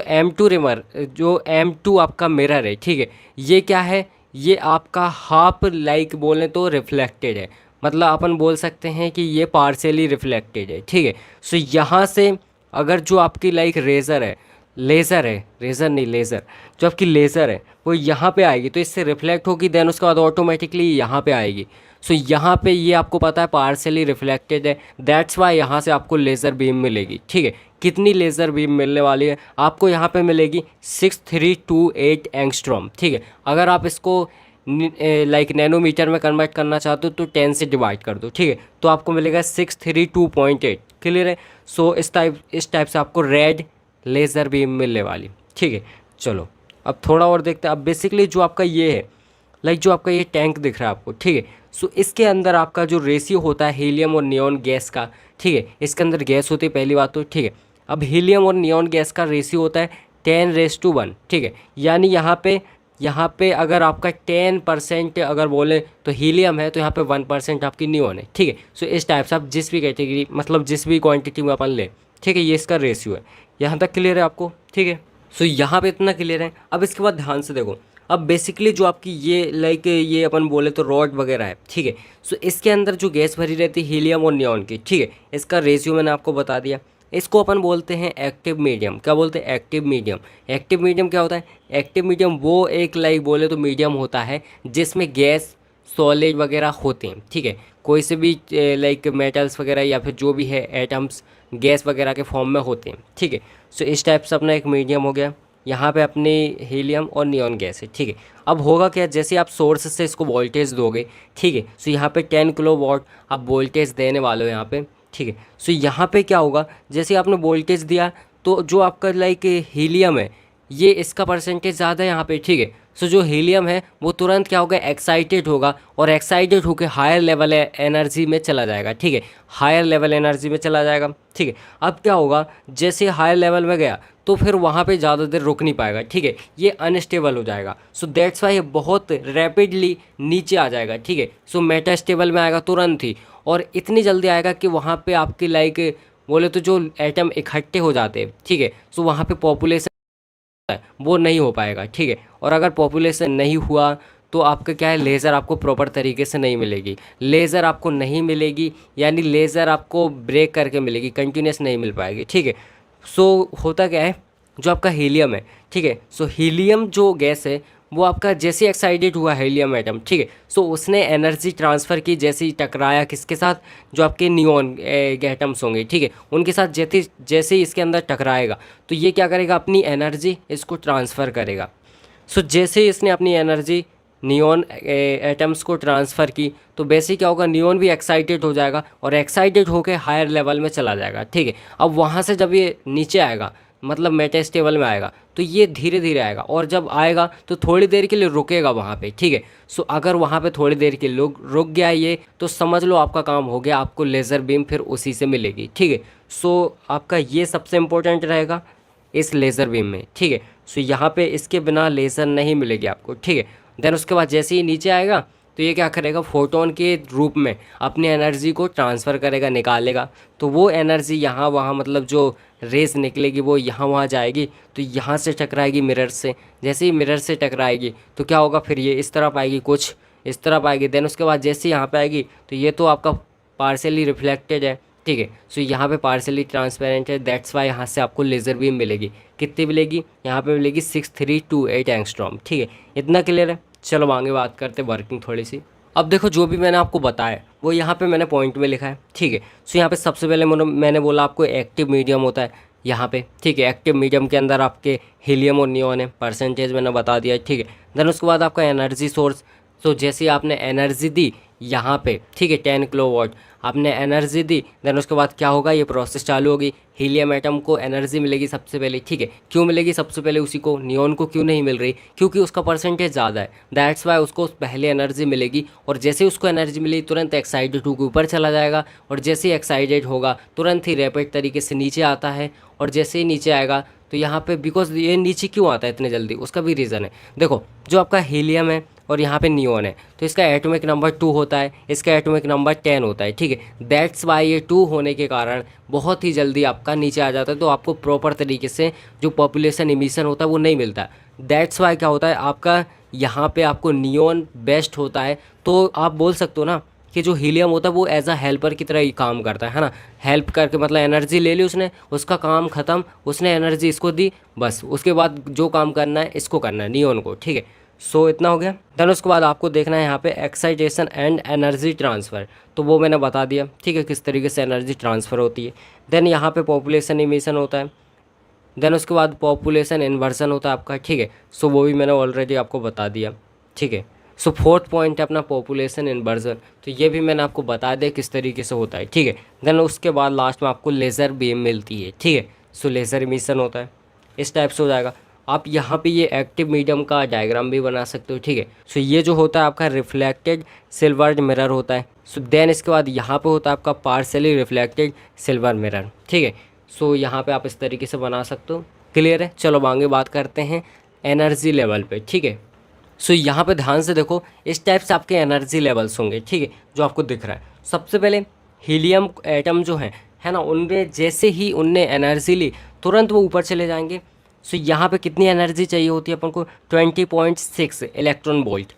M2 आपका मिरर है, ठीक है, ये क्या है, ये आपका हाफ लाइक बोलें तो रिफ्लेक्टेड है, मतलब अपन बोल सकते हैं कि ये पार्शियली रिफ्लेक्टेड है, ठीक है। सो यहाँ से अगर जो आपकी लाइक रेज़र नहीं लेज़र, जो आपकी लेज़र है वो यहाँ पे आएगी तो इससे रिफ्लेक्ट होगी, देन उसके बाद ऑटोमेटिकली यहाँ पे आएगी। सो यहाँ पे ये आपको पता है पार्शियली रिफ्लेक्टेड है, दैट्स वाई यहाँ से आपको लेज़र बीम मिलेगी, ठीक है। कितनी लेज़र बीम मिलने वाली है आपको, यहाँ पे मिलेगी 6328 एंगस्ट्रॉम, ठीक है। अगर आप इसको लाइक नैनोमीटर में कन्वर्ट करना चाहते हो तो 10 से डिवाइड कर दो, ठीक है, तो आपको मिलेगा 632.8। क्लियर है। सो इस टाइप से आपको रेड लेज़र बीम मिलने वाली, ठीक है। चलो अब थोड़ा और देखते हैं। अब बेसिकली जो आपका ये है, लाइक जो आपका ये टैंक दिख रहा है आपको, ठीक है, सो इसके अंदर आपका जो रेशियो होता है हीलियम और नियॉन गैस का, ठीक है, इसके अंदर गैस होती है पहली बात तो, ठीक है। अब हीलियम और नियॉन गैस का रेशियो होता है 10:1, ठीक है, यानी यहाँ पे अगर आपका 10% अगर बोले तो हीलियम है, तो यहाँ पे 1% आपकी नियॉन है, ठीक है। सो इस टाइप से आप जिस भी कैटेगरी मतलब जिस भी क्वांटिटी में अपन ले, ठीक है, ये इसका रेशियो है। यहाँ तक क्लियर है आपको, ठीक है। सो यहाँ पे इतना क्लियर है। अब इसके बाद ध्यान से देखो, अब बेसिकली जो आपकी ये लाइक ये अपन बोले तो रॉड वगैरह है, ठीक है। सो इसके अंदर जो गैस भरी रहती है हीलियम और नियॉन की, ठीक है, इसका रेशियो मैंने आपको बता दिया। इसको अपन बोलते हैं एक्टिव मीडियम। क्या बोलते हैं? Active medium. एक्टिव मीडियम क्या होता है? एक्टिव मीडियम वो एक लाइक बोले तो मीडियम होता है जिसमें गैस सॉलिड वगैरह होते हैं, ठीक है, कोई से भी लाइक मेटल्स वगैरह या फिर जो भी है एटम्स गैस वगैरह के फॉर्म में होते हैं, ठीक है। सो इस टाइप से अपना एक मीडियम हो गया। यहाँ पे अपने हीलियम और नियॉन गैस है, ठीक है। अब होगा क्या, जैसे आप सोर्स से इसको वोल्टेज दोगे, ठीक है, सो यहाँ पे 10 किलोवाट आप वोल्टेज देने वाले हो यहाँ पे, ठीक है। सो यहाँ पे क्या होगा, जैसे आपने वोल्टेज दिया तो जो आपका लाइक हीलियम है ये इसका परसेंटेज ज़्यादा है यहाँ पे, ठीक है। सो जो हीलियम है वो तुरंत क्या होगा, एक्साइटेड होगा, और एक्साइटेड होकर हायर लेवल एनर्जी में चला जाएगा, ठीक है, हायर लेवल एनर्जी में चला जाएगा, ठीक है। अब क्या होगा, जैसे हायर लेवल में गया तो फिर वहाँ पे ज़्यादा देर रुक नहीं पाएगा, ठीक है, ये अनस्टेबल हो जाएगा। सो दैट्स वाई ये बहुत रैपिडली नीचे आ जाएगा, ठीक है। सो मेटास्टेबल में आएगा तुरंत ही, और इतनी जल्दी आएगा कि वहाँ पे आपकी लाइक बोले तो जो एटम इकट्ठे हो जाते हैं, ठीक है, सो वहाँ पे पॉपुलेशन वो नहीं हो पाएगा, ठीक है। और अगर पॉपुलेशन नहीं हुआ तो आपका क्या है, लेज़र आपको प्रॉपर तरीके से नहीं मिलेगी। लेज़र आपको नहीं मिलेगी यानी लेज़र आपको ब्रेक करके मिलेगी, कंटिन्यूस नहीं मिल पाएगी, ठीक है। सो होता क्या है, जो आपका हीलियम है, ठीक है, सो हीलियम जो गैस है वो आपका जैसे एक्साइटेड हुआ हीलियम एटम, ठीक है, सो उसने एनर्जी ट्रांसफ़र की, जैसे ही टकराया किसके साथ, जो आपके नियॉन एटम्स होंगे, ठीक है, उनके साथ जैसे ही इसके अंदर टकराएगा तो ये क्या करेगा, अपनी एनर्जी इसको ट्रांसफ़र करेगा। सो जैसे ही इसने अपनी एनर्जी नियॉन एटम्स को ट्रांसफ़र की तो बेसिक क्या होगा, नियॉन भी एक्साइटेड हो जाएगा और एक्साइटेड होकर हायर लेवल में चला जाएगा, ठीक है। अब वहाँ से जब ये नीचे आएगा मतलब मेटास्टेबल में आएगा तो ये धीरे धीरे आएगा, और जब आएगा तो थोड़ी देर के लिए रुकेगा वहाँ पे, ठीक है। सो अगर वहाँ पे थोड़ी देर के लिए रुक गया ये तो समझ लो आपका काम हो गया, आपको लेज़र बीम फिर उसी से मिलेगी, ठीक है। सो आपका ये सबसे इम्पोर्टेंट रहेगा इस लेज़र बीम में, ठीक है। सो यहाँ पे इसके बिना लेज़र नहीं मिलेगी आपको, ठीक है। देन उसके बाद जैसे ही नीचे आएगा तो ये क्या करेगा, फोटोन के रूप में अपनी एनर्जी को ट्रांसफ़र करेगा, निकालेगा, तो वो एनर्जी यहाँ वहाँ मतलब जो रेस निकलेगी वो यहाँ वहाँ जाएगी, तो यहाँ से टकराएगी मिरर से। जैसे ही मिरर से टकराएगी तो क्या होगा, फिर ये इस तरफ आएगी, कुछ इस तरफ आएगी। देन उसके बाद जैसे यहाँ पे आएगी तो ये तो आपका पार्शियली रिफ्लेक्टेड है, ठीक है। सो यहाँ पे पार्शियली ट्रांसपेरेंट है, दैट्स वाई यहाँ से आपको लेज़र बीम मिलेगी। कितनी मिलेगी, यहाँ पे मिलेगी 6328 एंगस्ट्रॉम, ठीक है। इतना क्लियर है। चलो आगे बात करते वर्किंग थोड़ी सी। अब देखो जो भी मैंने आपको बताया वो यहाँ पे मैंने पॉइंट में लिखा है, ठीक है। सो यहाँ पे सबसे पहले मैंने बोला आपको एक्टिव मीडियम होता है यहाँ पे, ठीक है। एक्टिव मीडियम के अंदर आपके हीलियम और नियॉन है, परसेंटेज मैंने बता दिया, ठीक है। देन उसके बाद आपका एनर्जी सोर्स, तो जैसे आपने एनर्जी दी यहाँ पे, ठीक है, 10 किलोवाट आपने एनर्जी दी, देन उसके बाद क्या होगा, ये प्रोसेस चालू होगी। हीलियम एटम को एनर्जी मिलेगी सबसे पहले, ठीक है। क्यों मिलेगी सबसे पहले उसी को, नियॉन को क्यों नहीं मिल रही, क्योंकि उसका परसेंटेज ज़्यादा है, दैट्स वाई उसको पहले एनर्जी मिलेगी। और जैसे उसको एनर्जी मिली तुरंत एक्साइटेड होकर ऊपर चला जाएगा, और जैसे ही एक्साइटेड होगा तुरंत ही रैपिड तरीके से नीचे आता है, और जैसे ही नीचे आएगा तो यहाँ पे बिकॉज ये नीचे क्यों आता है इतने जल्दी, उसका भी रीज़न है। देखो जो आपका हीलियम है और यहाँ पे नियोन है, तो इसका एटॉमिक नंबर 2 होता है, इसका एटॉमिक नंबर 10 होता है, ठीक है। दैट्स वाई ये 2 होने के कारण बहुत ही जल्दी आपका नीचे आ जाता है, तो आपको प्रॉपर तरीके से जो पॉपुलेशन इमिशन होता है वो नहीं मिलता। दैट्स वाई क्या होता है आपका यहाँ पे आपको नियोन बेस्ट होता है। तो आप बोल सकते हो ना कि जो हीलियम होता है वो एज अ हेल्पर की तरह ही काम करता है ना। हेल्प करके मतलब एनर्जी ले ली उसने, उसका काम ख़त्म, उसने एनर्जी इसको दी, बस उसके बाद जो काम करना है इसको करना है नियोन को, ठीक है। सो इतना हो गया। देन उसके बाद आपको देखना है यहाँ पे एक्साइटेशन एंड एनर्जी ट्रांसफ़र, तो वो मैंने बता दिया, ठीक है, किस तरीके से एनर्जी ट्रांसफ़र होती है। देन यहाँ पे पॉपुलेशन इमिशन होता है। देन उसके बाद पॉपुलेशन इन्वर्सन होता है आपका, ठीक है। सो वो भी मैंने ऑलरेडी आपको बता दिया, ठीक है। सो फोर्थ पॉइंट है अपना पॉपुलेशन इन्वर्सन, तो ये भी मैंने आपको बता दिया किस तरीके से होता है, ठीक है। देन उसके बाद लास्ट में आपको लेज़र बीम मिलती है, ठीक है। सो लेज़र इमिशन होता है, इस टाइप से हो जाएगा। आप यहाँ पे ये एक्टिव मीडियम का डायग्राम भी बना सकते हो, ठीक है। सो ये जो होता है आपका रिफ्लेक्टेड सिल्वर मिरर होता है। सो देन इसके बाद यहाँ पे होता है आपका पार्सली रिफ्लेक्टेड सिल्वर मिरर, ठीक है। सो यहाँ पे आप इस तरीके से बना सकते हो, क्लियर है। चलो आगे बात करते हैं एनर्जी लेवल पे, ठीक है। सो यहाँ पे ध्यान से देखो, इस टाइप से आपके एनर्जी लेवल्स होंगे, ठीक है, जो आपको दिख रहा है। सबसे पहले हीलियम एटम जो है ना, उनमें जैसे ही उनने एनर्जी ली तुरंत वो ऊपर चले जाएंगे। सो यहाँ पे कितनी एनर्जी चाहिए होती है अपन को, 20.6 इलेक्ट्रॉन वोल्ट।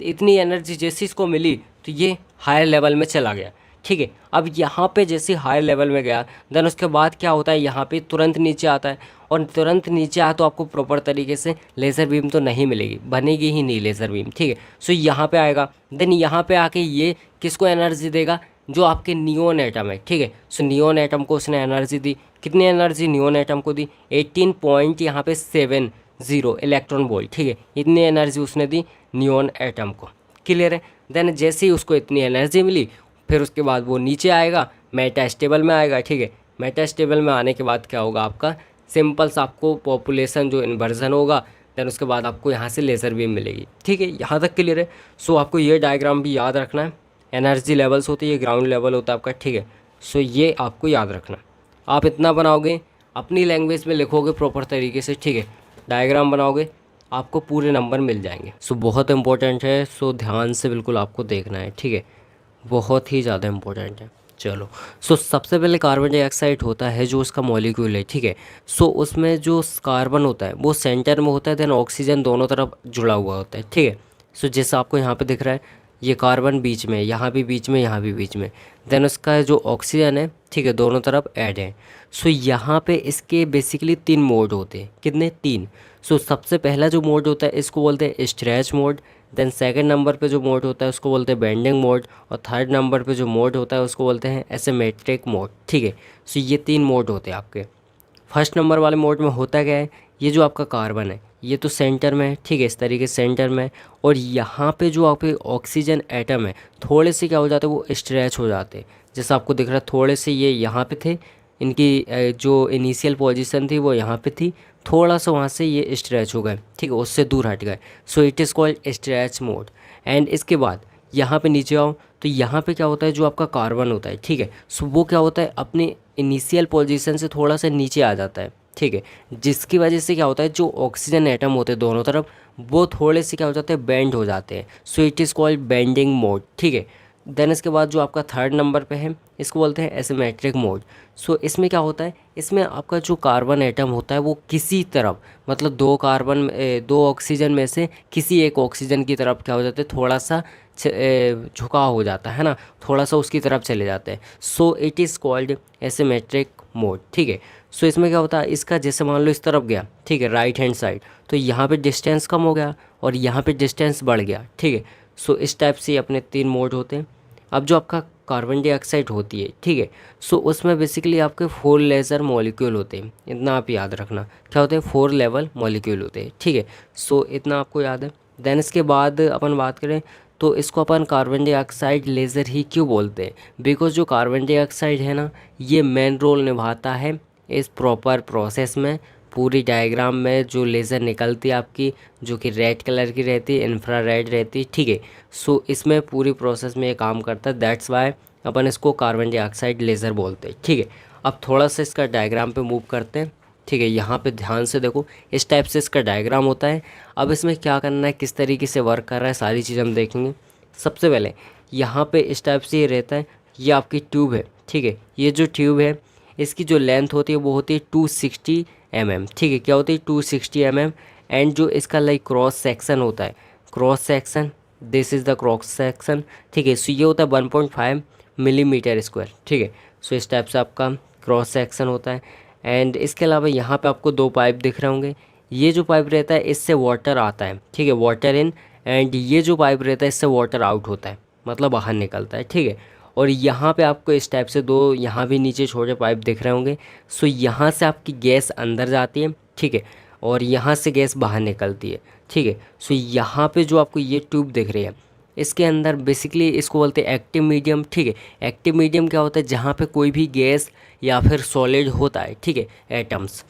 इतनी एनर्जी जैसे इसको मिली तो ये हायर लेवल में चला गया, ठीक है। अब यहाँ पे जैसे हायर लेवल में गया, देन उसके बाद क्या होता है, यहाँ पे तुरंत नीचे आता है, और तुरंत नीचे आया तो आपको प्रॉपर तरीके से लेज़र बीम तो नहीं मिलेगी, बनेगी ही नहीं लेज़र बीम, ठीक है। सो यहाँ पे आएगा, देन यहाँ पे आके ये किसको एनर्जी देगा, जो आपके नियोन एटम है, ठीक है। सो नियोन एटम को उसने एनर्जी दी, कितनी एनर्जी नियोन एटम को दी, 18 पॉइंट यहाँ पे 70 इलेक्ट्रॉन वोल्ट, ठीक है। इतनी एनर्जी उसने दी नियोन एटम को, क्लियर है। देन जैसे ही उसको इतनी एनर्जी मिली, फिर उसके बाद वो नीचे आएगा, मेटास्टेबल में आएगा, ठीक है। मेटास्टेबल में आने के बाद क्या होगा आपका, सिंपल सा आपको पॉपुलेशन जो इन्वर्जन होगा, देन उसके बाद आपको यहाँ से लेज़र बीम मिलेगी, ठीक है। यहाँ तक क्लियर है। सो आपको ये डायग्राम भी याद रखना है, एनर्जी लेवल्स होती है, ग्राउंड लेवल होता है आपका, ठीक है। सो ये आपको याद रखना, आप इतना बनाओगे, अपनी लैंग्वेज में लिखोगे प्रॉपर तरीके से, ठीक है, डायग्राम बनाओगे, आपको पूरे नंबर मिल जाएंगे। सो बहुत इंपॉर्टेंट है, सो ध्यान से बिल्कुल आपको देखना है, ठीक है, बहुत ही ज़्यादा इंपॉर्टेंट है। चलो, सो सबसे पहले कार्बन डाइऑक्साइड होता है जो उसका मॉलिक्यूल है, ठीक है। सो उसमें जो कार्बन होता है वो सेंटर में होता है, देन ऑक्सीजन दोनों तरफ जुड़ा हुआ होता है, ठीक है। सो जैसा आपको यहाँ पे दिख रहा है, ये कार्बन बीच में, यहाँ भी बीच में, यहाँ भी बीच में, देन उसका जो ऑक्सीजन है, ठीक है, दोनों तरफ ऐड है। सो यहाँ पे इसके बेसिकली 3 मोड होते हैं, कितने, 3। सो सबसे पहला जो मोड होता है इसको बोलते हैं stretch mode, then second number पे जो मोड होता है उसको बोलते हैं बेंडिंग मोड, और थर्ड नंबर पे जो मोड होता है उसको बोलते हैं एसिमेट्रिक मोड, ठीक है। सो ये 3 मोड होते हैं आपके। फर्स्ट नंबर वाले मोड में होता क्या है, ये जो आपका कार्बन है ये तो सेंटर में है, ठीक है, इस तरीके से सेंटर में, और यहाँ पे जो आपके ऑक्सीजन एटम है थोड़े से क्या हो जाते हैं, वो स्ट्रेच हो जाते हैं। जैसा आपको दिख रहा है, थोड़े से ये यहाँ पे थे, इनकी जो इनिशियल पोजीशन थी वो यहाँ पे थी, थोड़ा सा वहाँ से ये स्ट्रेच हो गए, ठीक है, उससे दूर हट गए। So it is called stretch mode. And इसके बाद यहाँ पे नीचे आओ, तो यहाँ पे क्या होता है, जो आपका कार्बन होता है, ठीक है, सो वो क्या होता है, अपनी इनिशियल पोजीशन से थोड़ा सा नीचे आ जाता है, ठीक है, जिसकी वजह से क्या होता है, जो ऑक्सीजन एटम होते हैं दोनों तरफ वो थोड़े से क्या हो जाते हैं, बेंड हो जाते हैं। So it is called bending mode, ठीक है। देन इसके बाद जो आपका थर्ड नंबर पे है इसको बोलते हैं एसिमेट्रिक मोड। सो इसमें क्या होता है, इसमें आपका जो कार्बन एटम होता है वो किसी तरफ, मतलब 2 ऑक्सीजन में से किसी एक ऑक्सीजन की तरफ क्या हो जाता है, थोड़ा सा झुकाव हो जाता है ना, थोड़ा सा उसकी तरफ चले जाते हैं। So it is called asymmetric mode, ठीक है। सो इसमें क्या होता है, इसका जैसे मान लो इस तरफ गया, ठीक है, राइट हैंड साइड, तो यहाँ पे डिस्टेंस कम हो गया और यहाँ पे डिस्टेंस बढ़ गया, ठीक है। सो इस टाइप से अपने 3 मोड होते हैं। अब जो आपका कार्बन डाइऑक्साइड होती है, ठीक है, सो उसमें बेसिकली आपके 4 लेज़र मॉलिक्यूल होते हैं, इतना आप याद रखना, क्या होते हैं, 4 लेवल मॉलिक्यूल होते हैं, ठीक है। सो इतना आपको याद है। देन इसके बाद अपन बात करें तो इसको अपन कार्बन डाइऑक्साइड लेज़र ही क्यों बोलते हैं, बिकॉज जो कार्बन डाइऑक्साइड है ना, ये मेन रोल निभाता है इस प्रॉपर प्रोसेस में। पूरी डायग्राम में जो लेज़र निकलती है आपकी, जो कि रेड कलर की रहती है, इंफ्रारेड रहती है, ठीक है। सो इसमें पूरी प्रोसेस में ये काम करता है, दैट्स वाई अपन इसको कार्बन डाइऑक्साइड लेज़र बोलते हैं, ठीक है। अब थोड़ा सा इसका डायग्राम पे मूव करते हैं, ठीक है, यहाँ पे ध्यान से देखो, इस टाइप से इसका डायग्राम होता है। अब इसमें क्या करना है, किस तरीके से वर्क कर रहा है, सारी चीज़ हम देखेंगे। सबसे पहले यहाँ पे इस टाइप से ये रहता है, ये आपकी ट्यूब है, ठीक है। ये जो ट्यूब है इसकी जो लेंथ होती है वो होती है 260 mm, ठीक है। क्या होती है 260 mm। एंड जो इसका लाइक क्रॉस सेक्शन होता है, cross section, this is the cross section, ठीक है। सो ये होता है 1.5 मिलीमीटर स्क्वायर, ठीक है। सो इस टाइप से आपका क्रॉस सेक्शन होता है। एंड इसके अलावा यहाँ पे आपको 2 पाइप दिख रहे होंगे। ये जो पाइप रहता है इससे वाटर आता है, ठीक है, वाटर इन। एंड ये जो पाइप रहता है इससे वाटर आउट होता है, मतलब बाहर निकलता है, ठीक है। और यहाँ पे आपको इस टाइप से 2 यहाँ भी नीचे छोटे पाइप दिख रहे होंगे। सो यहाँ से आपकी गैस अंदर जाती है, ठीक है, और यहाँ से गैस बाहर निकलती है, ठीक है। सो यहाँ पे जो आपको ये ट्यूब दिख रही है इसके अंदर बेसिकली इसको बोलते हैं एक्टिव मीडियम, ठीक है। एक्टिव मीडियम क्या होता है, जहाँ पे कोई भी गैस या फिर सॉलिड होता है, ठीक है, एटम्स।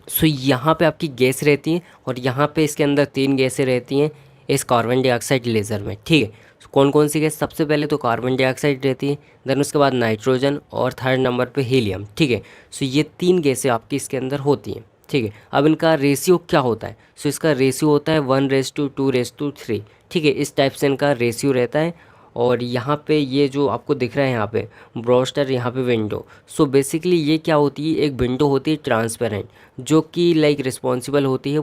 सो यहाँ पे आपकी गैस रहती है और यहाँ पे इसके अंदर 3 गैसें रहती हैं इस कार्बन डाइऑक्साइड लेज़र में, ठीक है। कौन कौन सी गैस, सबसे पहले तो कार्बन डाइऑक्साइड रहती है, देन उसके बाद नाइट्रोजन और थर्ड नंबर पे हीलियम, ठीक है। सो ये 3 गैसें आपकी इसके अंदर होती हैं, ठीक है। अब इनका रेशियो क्या होता है, सो इसका रेशियो होता है 1:2:3, ठीक है। इस टाइप से इनका रेशियो रहता है। और यहाँ पे ये जो आपको दिख रहा है यहाँ पे ब्रोस्टर, यहाँ पे विंडो। सो बेसिकली ये क्या होती है, एक विंडो होती है ट्रांसपेरेंट, जो कि लाइक रिस्पॉन्सिबल होती है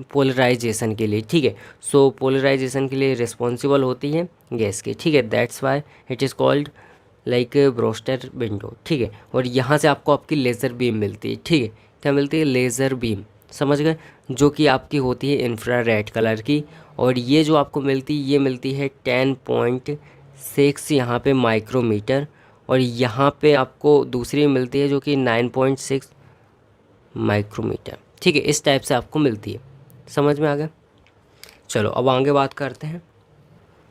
पोलराइजेशन के लिए, ठीक है। सो पोलराइजेशन के लिए रिस्पॉन्सिबल होती है गैस की, ठीक है। That's why it is called like Brewster window, ठीक है। और यहाँ से आपको आपकी लेज़र बीम मिलती है, ठीक है। क्या मिलती है, लेज़र बीम, समझ गए, जो कि आपकी होती है इंफ्रारेड कलर की। और ये जो आपको मिलती है ये मिलती है 10.6 यहाँ पे माइक्रोमीटर। और यहाँ पे आपको दूसरी मिलती है जो कि 9.6 माइक्रोमीटर, ठीक है। इस टाइप से आपको मिलती है, समझ में आ गया। चलो अब आगे बात करते हैं।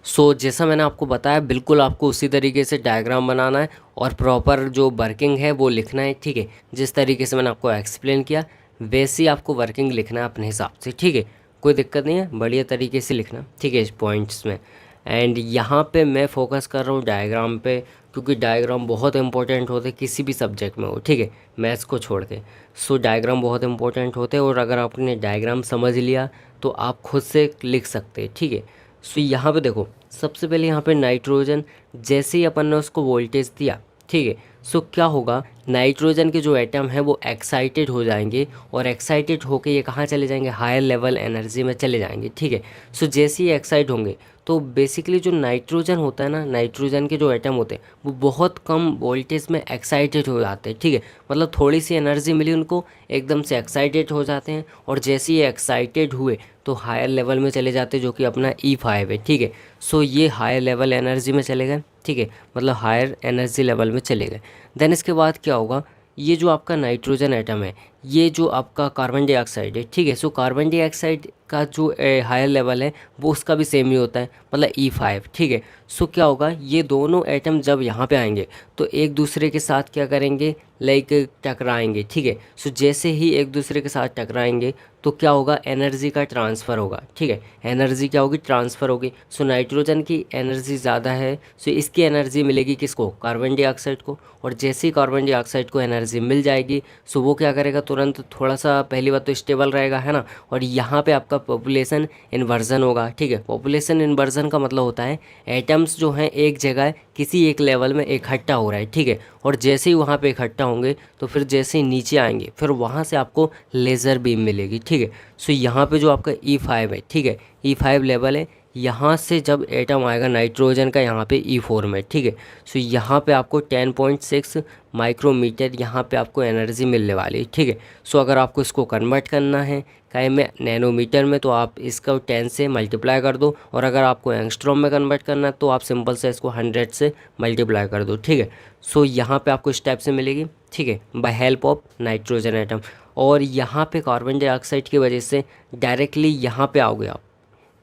सो जैसा मैंने आपको बताया बिल्कुल आपको उसी तरीके से डायग्राम बनाना है और प्रॉपर जो वर्किंग है वो लिखना है, ठीक है। जिस तरीके से मैंने आपको एक्सप्लेन किया वैसे ही आपको वर्किंग लिखना है अपने हिसाब से, ठीक है। कोई दिक्कत नहीं है, बढ़िया तरीके से लिखना, ठीक है, इस पॉइंट्स में। एंड यहाँ पे मैं फोकस कर रहा हूँ डायग्राम पे, क्योंकि डायग्राम बहुत इंपॉर्टेंट होते हैं किसी भी सब्जेक्ट में हो, ठीक है, मैथ्स को छोड़ के। सो डायग्राम बहुत इंपॉर्टेंट होते हैं और अगर आपने डायग्राम समझ लिया तो आप खुद से लिख सकते हैं, ठीक है। सो यहाँ पे देखो, सबसे पहले यहाँ पे नाइट्रोजन, जैसे ही अपन ने उसको वोल्टेज दिया, ठीक है। सो क्या होगा, नाइट्रोजन के जो एटम है वो एक्साइटेड हो जाएंगे और एक्साइटेड होके ये कहाँ चले जाएंगे, हायर लेवल एनर्जी में चले जाएंगे, ठीक है। सो जैसे ही एक्साइट होंगे तो बेसिकली जो नाइट्रोजन होता है ना, नाइट्रोजन के जो एटम होते हैं वो बहुत कम वोल्टेज में एक्साइटेड हो जाते हैं, ठीक है। मतलब थोड़ी सी एनर्जी मिली उनको, एकदम से एक्साइटेड हो जाते हैं। और जैसे ही एक्साइटेड हुए तो हायर लेवल में चले जाते हैं, जो कि अपना E5 है, ठीक है। सो ये हायर लेवल एनर्जी में चले गए, ठीक है, मतलब हायर एनर्जी लेवल में चले गए। देन इसके बाद क्या होगा, ये जो आपका नाइट्रोजन एटम है, ये जो आपका कार्बन डाइऑक्साइड है, ठीक है। सो कार्बन डाइऑक्साइड का जो हायर लेवल है वो उसका भी सेम ही होता है, मतलब E5, ठीक है। सो क्या होगा, ये दोनों एटम जब यहाँ पे आएंगे तो एक दूसरे के साथ क्या करेंगे, लाइक टकराएंगे, ठीक है। सो जैसे ही एक दूसरे के साथ टकराएंगे तो क्या होगा, एनर्जी का ट्रांसफ़र होगा, ठीक है। एनर्जी क्या होगी, ट्रांसफ़र होगी। सो नाइट्रोजन की एनर्जी ज़्यादा है, सो इसकी एनर्जी मिलेगी किसको, कार्बन डाइऑक्साइड को। और जैसे ही कार्बन डाइऑक्साइड को एनर्जी मिल जाएगी सो वो क्या करेगा, तुरंत थोड़ा सा पहली बात तो स्टेबल रहेगा, है ना। और यहाँ पे आपका पॉपुलेशन इन्वर्जन होगा, ठीक है। पॉपुलेशन इन्वर्जन का मतलब होता है एटम्स जो हैं एक जगह किसी एक लेवल में इकट्ठा हो रहा है, ठीक है। और जैसे ही वहाँ पे इकट्ठा होंगे तो फिर जैसे ही नीचे आएंगे फिर वहाँ से आपको लेज़र बीम मिलेगी, ठीक है। सो यहाँ पे जो आपका E5 है, ठीक है, E5 लेवल है। यहाँ से जब एटम आएगा नाइट्रोजन का यहाँ पे E4 में, ठीक है। सो यहाँ पे आपको 10.6 माइक्रोमीटर यहाँ पे आपको एनर्जी मिलने वाली है, ठीक है। सो अगर आपको इसको कन्वर्ट करना है काहे में नैनोमीटर में तो आप इसका 10 से मल्टीप्लाई कर दो, और अगर आपको एंगस्ट्रॉम में कन्वर्ट करना है तो आप सिंपल से इसको 100 से मल्टीप्लाई कर दो, ठीक है। सो यहाँ पे आपको इस टाइप से मिलेगी, ठीक है, by help of nitrogen atom. और यहाँ पे कार्बन डाइऑक्साइड की वजह से डायरेक्टली यहाँ पे आओगे आप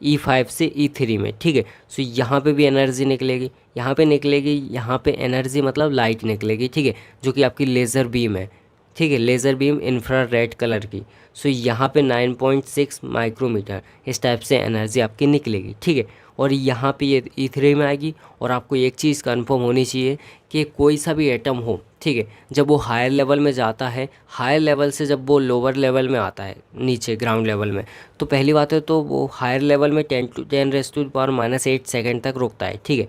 E5 से E3 में, ठीक है। सो यहाँ पे भी एनर्जी निकलेगी, यहाँ पे निकलेगी, यहाँ पे एनर्जी मतलब लाइट निकलेगी, ठीक है, जो कि आपकी लेज़र बीम है, ठीक है, लेज़र बीम इंफ्रारेड कलर की। सो यहाँ पे 9.6 माइक्रोमीटर इस टाइप से एनर्जी आपकी निकलेगी, ठीक है। और यहाँ पे ये E3 में आएगी। और आपको एक चीज़ कंफर्म होनी चाहिए कि कोई सा भी एटम हो, ठीक है, जब वो हायर लेवल में जाता है, हायर लेवल से जब वो लोअर लेवल में आता है, नीचे ग्राउंड लेवल में, तो पहली बात है तो वो हायर लेवल में 10⁻⁻8 सेकेंड तक रुकता है, ठीक है।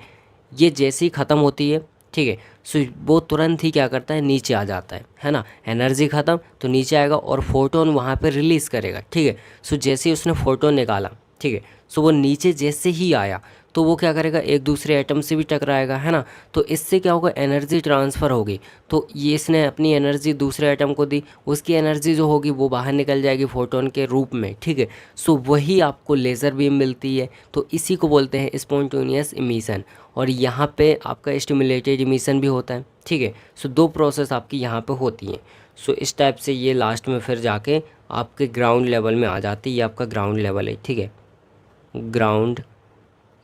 ये जैसे ही ख़त्म होती है, ठीक है, सो वो तुरंत ही क्या करता है, नीचे आ जाता है ना। एनर्जी ख़त्म तो नीचे आएगा और फोटोन वहाँ पे रिलीज़ करेगा, ठीक है। सो जैसे ही उसने फोटोन निकाला, ठीक है, सो वो नीचे जैसे ही आया तो वो क्या करेगा, एक दूसरे एटम से भी टकराएगा, है ना। तो इससे क्या होगा, एनर्जी ट्रांसफ़र होगी। तो ये इसने अपनी एनर्जी दूसरे एटम को दी, उसकी एनर्जी जो होगी वो बाहर निकल जाएगी फोटोन के रूप में, ठीक है। सो वही आपको लेज़र बीम मिलती है। तो इसी को बोलते हैं स्पॉन्टेनियस इमिशन। और यहाँ पे आपका स्टिमुलेटेड इमिशन भी होता है, ठीक है। सो दो प्रोसेस आपकी यहाँ पे होती हैं। सो इस टाइप से ये लास्ट में फिर जाके आपके ग्राउंड लेवल में आ जाती है। ये आपका ग्राउंड लेवल है, ठीक है, ग्राउंड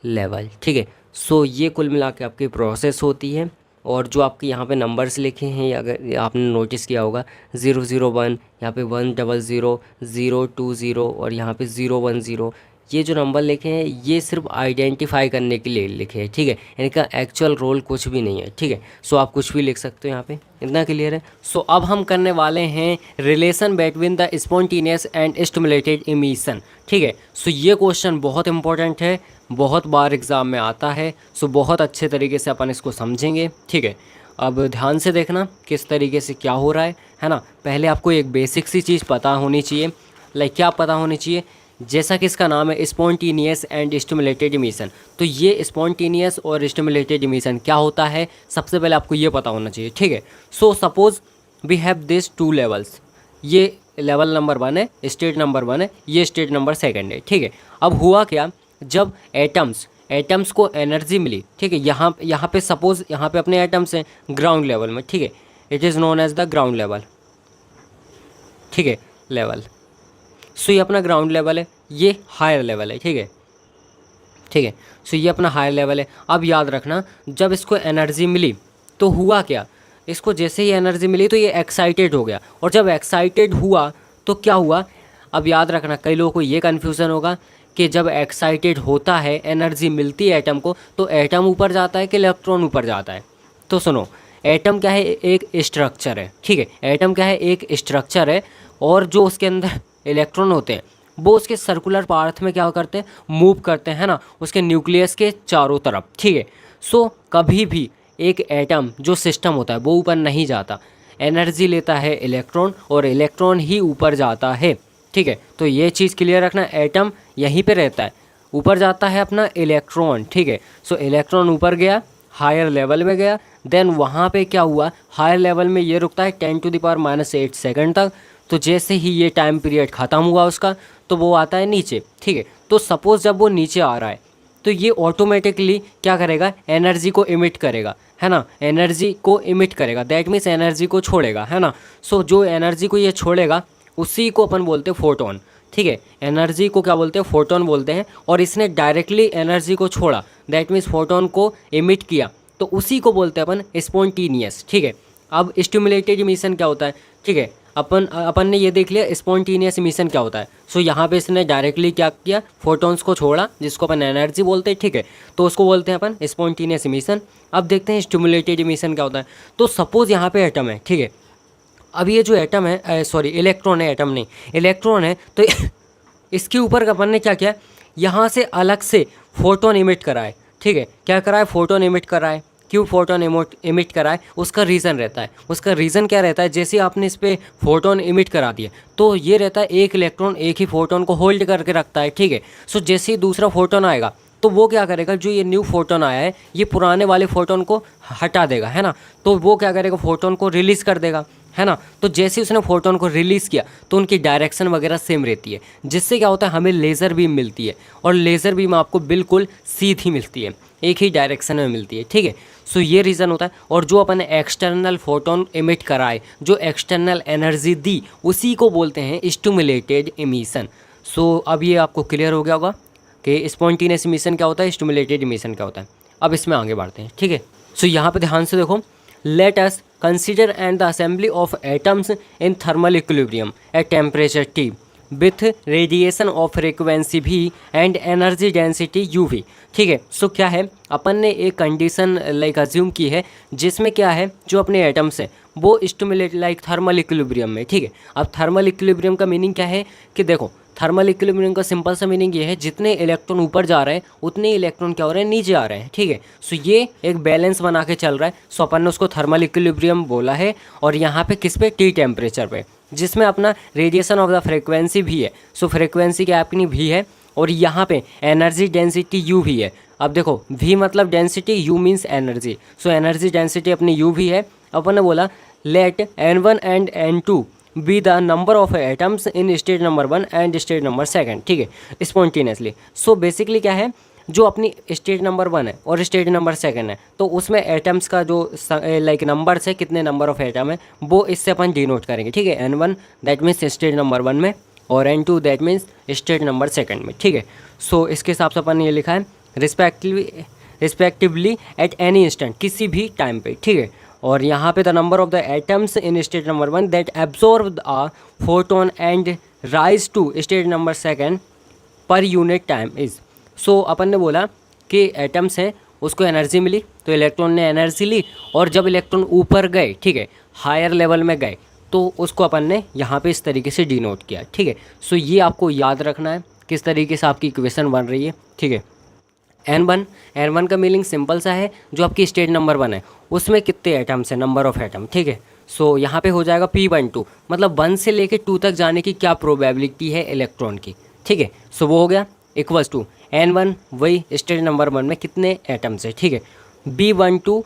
लेवल, ठीक है। सो ये कुल मिला के आपकी प्रोसेस होती है। और जो आपके यहाँ पे नंबर्स लिखे हैं, अगर आपने नोटिस किया होगा 001, यहाँ पे 100, 020 और यहाँ पे 010, ये जो नंबर लिखे हैं ये सिर्फ आइडेंटिफाई करने के लिए लिखे हैं, ठीक है। इनका एक्चुअल रोल कुछ भी नहीं है, ठीक है। सो आप कुछ भी लिख सकते हो यहाँ पे, इतना क्लियर है। सो अब हम करने वाले हैं relation between the spontaneous and stimulated emission, ठीक है। सो ये क्वेश्चन बहुत इंपॉर्टेंट है, बहुत बार एग्ज़ाम में आता है। सो बहुत अच्छे तरीके से अपन इसको समझेंगे, ठीक है। अब ध्यान से देखना किस तरीके से क्या हो रहा है ना। पहले आपको एक बेसिक सी चीज़ पता होनी चाहिए। लाइक क्या पता होनी चाहिए, जैसा कि इसका नाम है स्पॉन्टेनियस एंड स्टिमुलेटेड इमिशन। तो ये स्पॉन्टेनियस और स्टिमुलेटेड इमिशन क्या होता है, सबसे पहले आपको ये पता होना चाहिए, ठीक है। So suppose we have this 2 levels, ये लेवल नंबर 1 है, स्टेट नंबर 1 है, ये स्टेट नंबर 2 है, ठीक है। अब हुआ क्या, जब एटम्स को एनर्जी मिली, ठीक है, यहाँ पे सपोज यहाँ पे अपने एटम्स हैं ग्राउंड लेवल में, ठीक है, it is known as the ground level, ठीक है, लेवल। सो ये अपना ग्राउंड लेवल है, ये हायर लेवल है, ठीक है, ठीक है। सो ये अपना हायर लेवल है। अब याद रखना, जब इसको एनर्जी मिली तो हुआ क्या, इसको जैसे ही एनर्जी मिली तो ये एक्साइटेड हो गया। और जब एक्साइटेड हुआ तो क्या हुआ, अब याद रखना, कई लोगों को ये कन्फ्यूज़न होगा कि जब एक्साइटेड होता है, एनर्जी मिलती है एटम को, तो एटम ऊपर जाता है कि इलेक्ट्रॉन ऊपर जाता है। तो सुनो, एटम क्या है, एक स्ट्रक्चर है, ठीक है। एटम क्या है, एक स्ट्रक्चर है। और जो उसके अंदर इलेक्ट्रॉन होते हैं वो उसके सर्कुलर पाथ में क्या करते हैं, मूव करते हैं ना, उसके न्यूक्लियस के चारों तरफ, ठीक है। सो कभी भी एक एटम जो सिस्टम होता है वो ऊपर नहीं जाता, एनर्जी लेता है इलेक्ट्रॉन और इलेक्ट्रॉन ही ऊपर जाता है, ठीक है। तो ये चीज़ क्लियर रखना, एटम यहीं पे रहता है, ऊपर जाता है अपना इलेक्ट्रॉन, ठीक है। सो इलेक्ट्रॉन ऊपर गया, हायर लेवल में गया, देन वहाँ पे क्या हुआ, हायर लेवल में ये रुकता है 10⁻⁻8 सेकंड तक। तो जैसे ही ये टाइम पीरियड ख़त्म हुआ उसका, तो वो आता है नीचे, ठीक है। तो सपोज़ जब वो नीचे आ रहा है तो ये ऑटोमेटिकली क्या करेगा, एनर्जी को इमिट करेगा, है ना, एनर्जी को इमिट करेगा, दैट मीन्स एनर्जी को छोड़ेगा, है ना। सो जो एनर्जी को ये छोड़ेगा उसी को अपन बोलते हैं फोटोन, ठीक है। एनर्जी को क्या बोलते हैं, फोटोन बोलते हैं। और इसने डायरेक्टली एनर्जी को छोड़ा, दैट मीन्स फोटोन को इमिट किया, तो उसी को बोलते हैं अपन स्पॉन्टेनियस, ठीक है। अब स्टिमुलेटेड इमिशन क्या होता है, ठीक है, अपन ने ये देख लिया स्पॉन्टेनियस इमिशन क्या होता है। सो यहाँ पे इसने डायरेक्टली क्या किया, फोटोन्स को छोड़ा, जिसको अपन एनर्जी बोलते हैं, ठीक है। तो उसको बोलते हैं अपन स्पॉन्टेनियस इमिशन। अब देखते हैं स्टिमुलेटेड इमिशन क्या होता है। तो सपोज़ यहाँ पे एटम है, ठीक है। अब ये जो एटम है, सॉरी इलेक्ट्रॉन है, एटम नहीं, इलेक्ट्रॉन है। तो इसके ऊपर अपन ने क्या किया, यहाँ से अलग से फोटोन इमिट करा है, ठीक है। क्या करा है, फोटोन इमिट करा है। क्यों फोटोन इमिट करा है, उसका रीज़न रहता है। उसका रीज़न क्या रहता है, जैसे आपने इस पर फोटोन इमिट करा दिया तो ये रहता है एक इलेक्ट्रॉन एक ही फोटोन को होल्ड करके रखता है, ठीक है। सो जैसे ही दूसरा फोटोन आएगा तो वो क्या करेगा, जो ये न्यू फोटोन आया है ये पुराने वाले फोटोन को हटा देगा, है ना। तो वो क्या करेगा, फोटोन को रिलीज़ कर देगा, है ना। तो जैसे ही उसने फोटोन को रिलीज़ किया तो उनकी डायरेक्शन वगैरह सेम रहती है, जिससे क्या होता है, हमें लेज़र बीम मिलती है। और लेज़र बीम आपको बिल्कुल सीधी मिलती है, एक ही डायरेक्शन में मिलती है, ठीक है। सो ये रीज़न होता है। और जो अपन ने एक्सटर्नल फोटोन इमिट कराए, जो एक्सटर्नल एनर्जी दी, उसी को बोलते हैं स्टिमुलेटेड इमिशन। सो अब ये आपको क्लियर हो गया होगा कि स्पॉन्टेनियस इमिशन क्या होता है, स्टिमुलेटेड इमिशन क्या होता है। अब इसमें आगे बढ़ते हैं, ठीक है। सो यहाँ पे ध्यान से देखो, let us consider and the assembly of atoms in thermal equilibrium at temperature T with radiation of frequency भी एंड एनर्जी डेंसिटी UV। ठीक है, सो क्या है, अपन ने एक कंडीशन लाइक अज्यूम की है जिसमें क्या है, जो अपने एटम्स है वो स्टिमुलेट लाइक थर्मल इक्विलिब्रियम में। ठीक है, अब थर्मल इक्विलिब्रियम का मीनिंग क्या है कि देखो, थर्मल इक्विलिब्रियम का सिंपल सा मीनिंग ये है, जितने इलेक्ट्रॉन ऊपर जा रहे हैं उतने इलेक्ट्रॉन क्या हो रहे हैं, नीचे आ रहे हैं। ठीक है, सो ये एक बैलेंस बना के चल रहा है। सो अपन ने उसको थर्मल इक्विलिब्रियम बोला है। और यहाँ पे किस पे, T टेम्परेचर पे, जिसमें अपना रेडिएशन ऑफ द फ्रीक्वेंसी भी है। सो फ्रीक्वेंसी क्या अपनी भी है, और यहाँ पे एनर्जी डेंसिटी U भी है। अब देखो, V मतलब density, U means energy. So energy density अपनी U भी है। अपन ने बोला let N1 and N2 be the number of atoms in state number 1 and state number 2। ठीक है, स्पॉन्टेनियसली। सो बेसिकली क्या है, जो अपनी स्टेट नंबर 1 है और स्टेट नंबर 2 है, तो उसमें एटम्स का जो लाइक नंबर्स है, कितने नंबर ऑफ एटम है, वो इससे अपन डिनोट करेंगे। ठीक है, N1 that means state number 1 में, और N2 that means state number 2 में। ठीक है, सो इसके हिसाब से अपन ने ये लिखा है रिस्पेक्टिवली एट एनी इंस्टेंट, किसी भी टाइम पे। ठीक है, और यहाँ पे the number of the atoms in state number 1 that absorb a photon and rise to state number 2 per unit time is. So अपन ने बोला कि एटम्स हैं, उसको एनर्जी मिली, तो इलेक्ट्रॉन ने एनर्जी ली, और जब इलेक्ट्रॉन ऊपर गए, ठीक है, हायर लेवल में गए, तो उसको अपन ने यहाँ पे इस तरीके से डिनोट किया। ठीक है, सो ये आपको याद रखना है किस तरीके से आपकी इक्वेशन बन रही है। ठीक है, N1 का मीनिंग सिंपल सा है, जो आपकी स्टेट नंबर 1 है उसमें कितने एटम्स हैं, नंबर ऑफ एटम। ठीक है, सो यहाँ पे हो जाएगा P12, मतलब 1 से लेके 2 तक जाने की क्या प्रोबेबिलिटी है इलेक्ट्रॉन की। ठीक है, सो वो हो गया इक्वल्स टू N1, वही स्टेट नंबर 1 में कितने एटम्स है। ठीक है, B12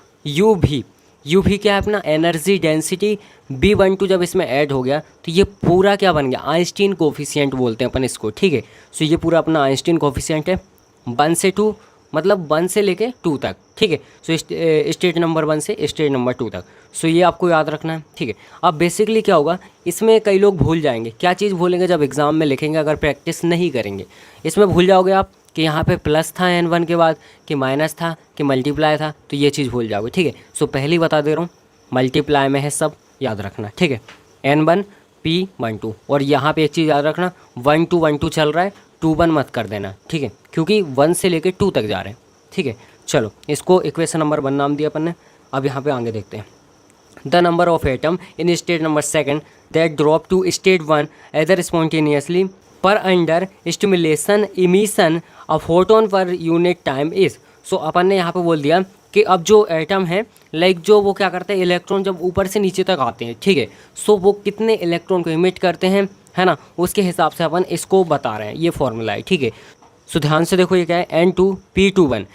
UV क्या है अपना, एनर्जी डेंसिटी। B12 जब इसमें ऐड हो गया तो ये पूरा क्या बन गया, आइंस्टीन कोफिशिएंट बोलते हैं अपन इसको। ठीक है, सो ये पूरा अपना आइंस्टीन कोफिशिएंट है 1 से 2, मतलब 1 से लेके 2 तक। ठीक है, सो स्टेट नंबर 1 से स्टेट नंबर 2 तक। सो ये आपको याद रखना है। ठीक है, अब बेसिकली क्या होगा, इसमें कई लोग भूल जाएंगे। क्या चीज़ भूलेंगे, जब एग्ज़ाम में लिखेंगे अगर प्रैक्टिस नहीं करेंगे, इसमें भूल जाओगे आप कि यहाँ पे प्लस था N1 के बाद, कि माइनस था, कि मल्टीप्लाई था, तो ये चीज़ भूल जाओगे। ठीक है, सो पहले ही बता दे रहा हूँ, मल्टीप्लाई में है सब, याद रखना। ठीक है, N1 P12, और यहाँ पे एक चीज़ याद रखना, 1 2 1 2 चल रहा है, 2 1 मत कर देना। ठीक है, क्योंकि 1 से लेके 2 तक जा रहे हैं। ठीक है, चलो इसको इक्वेशन नंबर 1 नाम दिया अपन ने। अब यहाँ पे आगे देखते हैं, the number of atom in state number 2 that drop to state 1 either spontaneously पर under stimulation emission a photon per unit time is. So अपन ने यहाँ पे बोल दिया कि अब जो एटम है, लाइक जो वो क्या करते हैं, इलेक्ट्रॉन जब ऊपर से नीचे तक आते हैं, ठीक है, सो वो कितने इलेक्ट्रॉन को इमिट करते हैं, है ना, उसके हिसाब से अपन इसको बता रहे हैं। ये फॉर्मूला है। ठीक है, सो ध्यान से देखो, ये क्या है, N2 P21,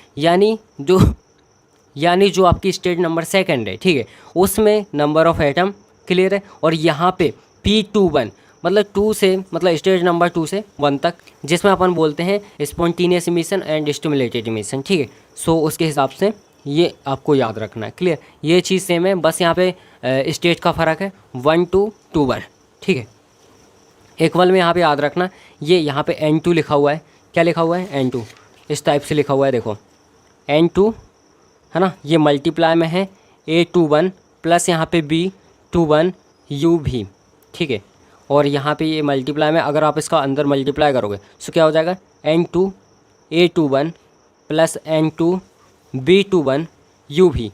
यानी जो आपकी स्टेट नंबर 2 है, ठीक है, उसमें नंबर ऑफ एटम क्लियर है, और यहाँ पे P21 मतलब 2 से, मतलब स्टेज नंबर 2 से 1 तक, जिसमें अपन बोलते हैं spontaneous emission and stimulated emission. ठीक है, सो उसके हिसाब से ये आपको याद रखना है। क्लियर, ये चीज़ सेम है, बस यहाँ पे स्टेज का फ़र्क है 1 2 2 1। ठीक है, इक्वल में यहाँ पे याद रखना, ये यहाँ पे N2 लिखा हुआ है। क्या लिखा हुआ है, N2 इस टाइप से लिखा हुआ है, देखो N2 है ना, ये मल्टीप्लाई में है A21 प्लस यहाँ पे B21 UV। ठीक है, और यहाँ पे ये मल्टीप्लाई में, अगर आप इसका अंदर मल्टीप्लाई करोगे तो क्या हो जाएगा, N2 A21 plus N2 B21 UV।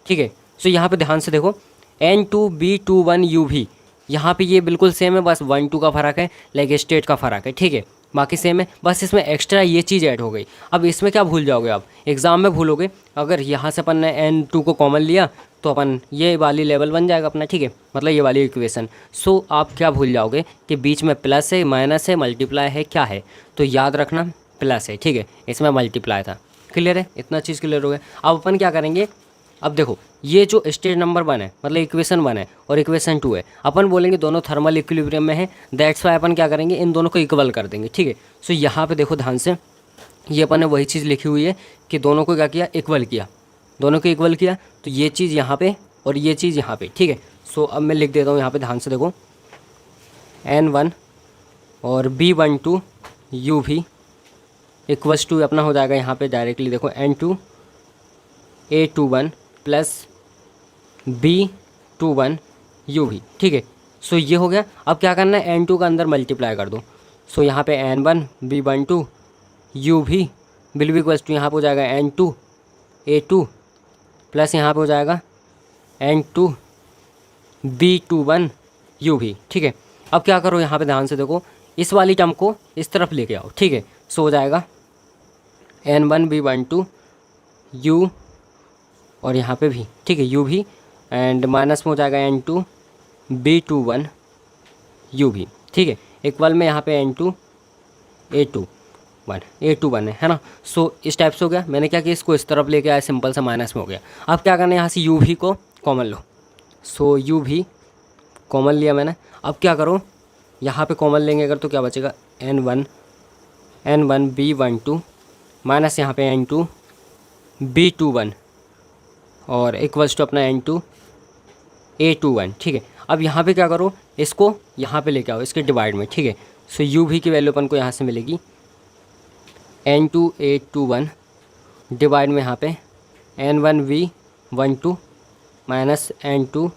ठीक है, सो यहाँ पे ध्यान से देखो, N2 B21 UV, यहाँ पे ये बिल्कुल सेम है, बस 1 2 का फ़र्क है, लाइक स्टेट का फ़र्क है। ठीक है, बाकी सेम है, बस इसमें एक्स्ट्रा ये चीज़ ऐड हो गई। अब इसमें क्या भूल जाओगे आप, एग्ज़ाम में भूलोगे, अगर यहाँ से अपन ने N2 को कॉमन लिया तो अपन ये वाली लेवल बन जाएगा अपना। ठीक है, मतलब ये वाली इक्वेशन। सो आप क्या भूल जाओगे कि बीच में प्लस है, माइनस है, मल्टीप्लाई है, क्या है, तो याद रखना प्लस है। ठीक है, इसमें मल्टीप्लाई था। क्लियर है, इतना चीज़ क्लियर हो गया। अब अपन क्या करेंगे, अब देखो ये जो स्टेज नंबर 1 है, मतलब इक्वेशन 1 है और इक्वेशन 2 है, अपन बोलेंगे दोनों थर्मल इक्विलिब्रियम में है, दैट्स वाई अपन क्या करेंगे, इन दोनों को इक्वल कर देंगे। ठीक है, सो यहाँ पे देखो ध्यान से, ये अपन ने वही चीज़ लिखी हुई है कि दोनों को क्या किया, इक्वल किया, दोनों को इक्वल किया, तो ये चीज़ यहाँ पे और ये चीज़ यहाँ पे। ठीक है, सो अब मैं लिख देता हूँ यहाँ पे, ध्यान से देखो, N1 और B12 UV इक्वल्स टू अपना हो जाएगा यहाँ पे डायरेक्टली, देखो N2 A21 plus B21 UV। ठीक है, सो ये हो गया। अब क्या करना है, N2 का अंदर मल्टीप्लाई कर दो। सो यहाँ पे N1 B12 U भी विल बी इक्वल्स टू यहाँ पे हो जाएगा N2 A2 प्लस यहाँ पे हो जाएगा N2 B21 U भी। ठीक है, अब क्या करो, यहाँ पे ध्यान से देखो, इस वाली टर्म को इस तरफ लेके आओ। ठीक है, सो हो जाएगा N1 B12 U और यहाँ पे भी, ठीक है, U भी, एंड माइनस में हो जाएगा N2 B21 U भी। ठीक है, इक्वल में यहाँ पे N2 A21 है ना। सो इस टाइप से हो गया। मैंने क्या किया, इसको इस तरफ लेके आया, सिंपल सा माइनस में हो गया। अब क्या करना है, यहाँ से U भी को कॉमन लो। सो U भी कॉमन लिया मैंने। अब क्या करो, यहाँ पे कॉमन लेंगे अगर तो क्या बचेगा, N1 B12 माइनस यहाँ पे N2 B21 और इक्वल्स टू अपना N2 A21। ठीक है, अब यहाँ पे क्या करो, इसको यहाँ पे लेके आओ इसके डिवाइड में। ठीक है, सो U भी की वैल्यू अपन को यहाँ से मिलेगी N2 A21 डिवाइड में यहाँ पे N1 B12 minus N2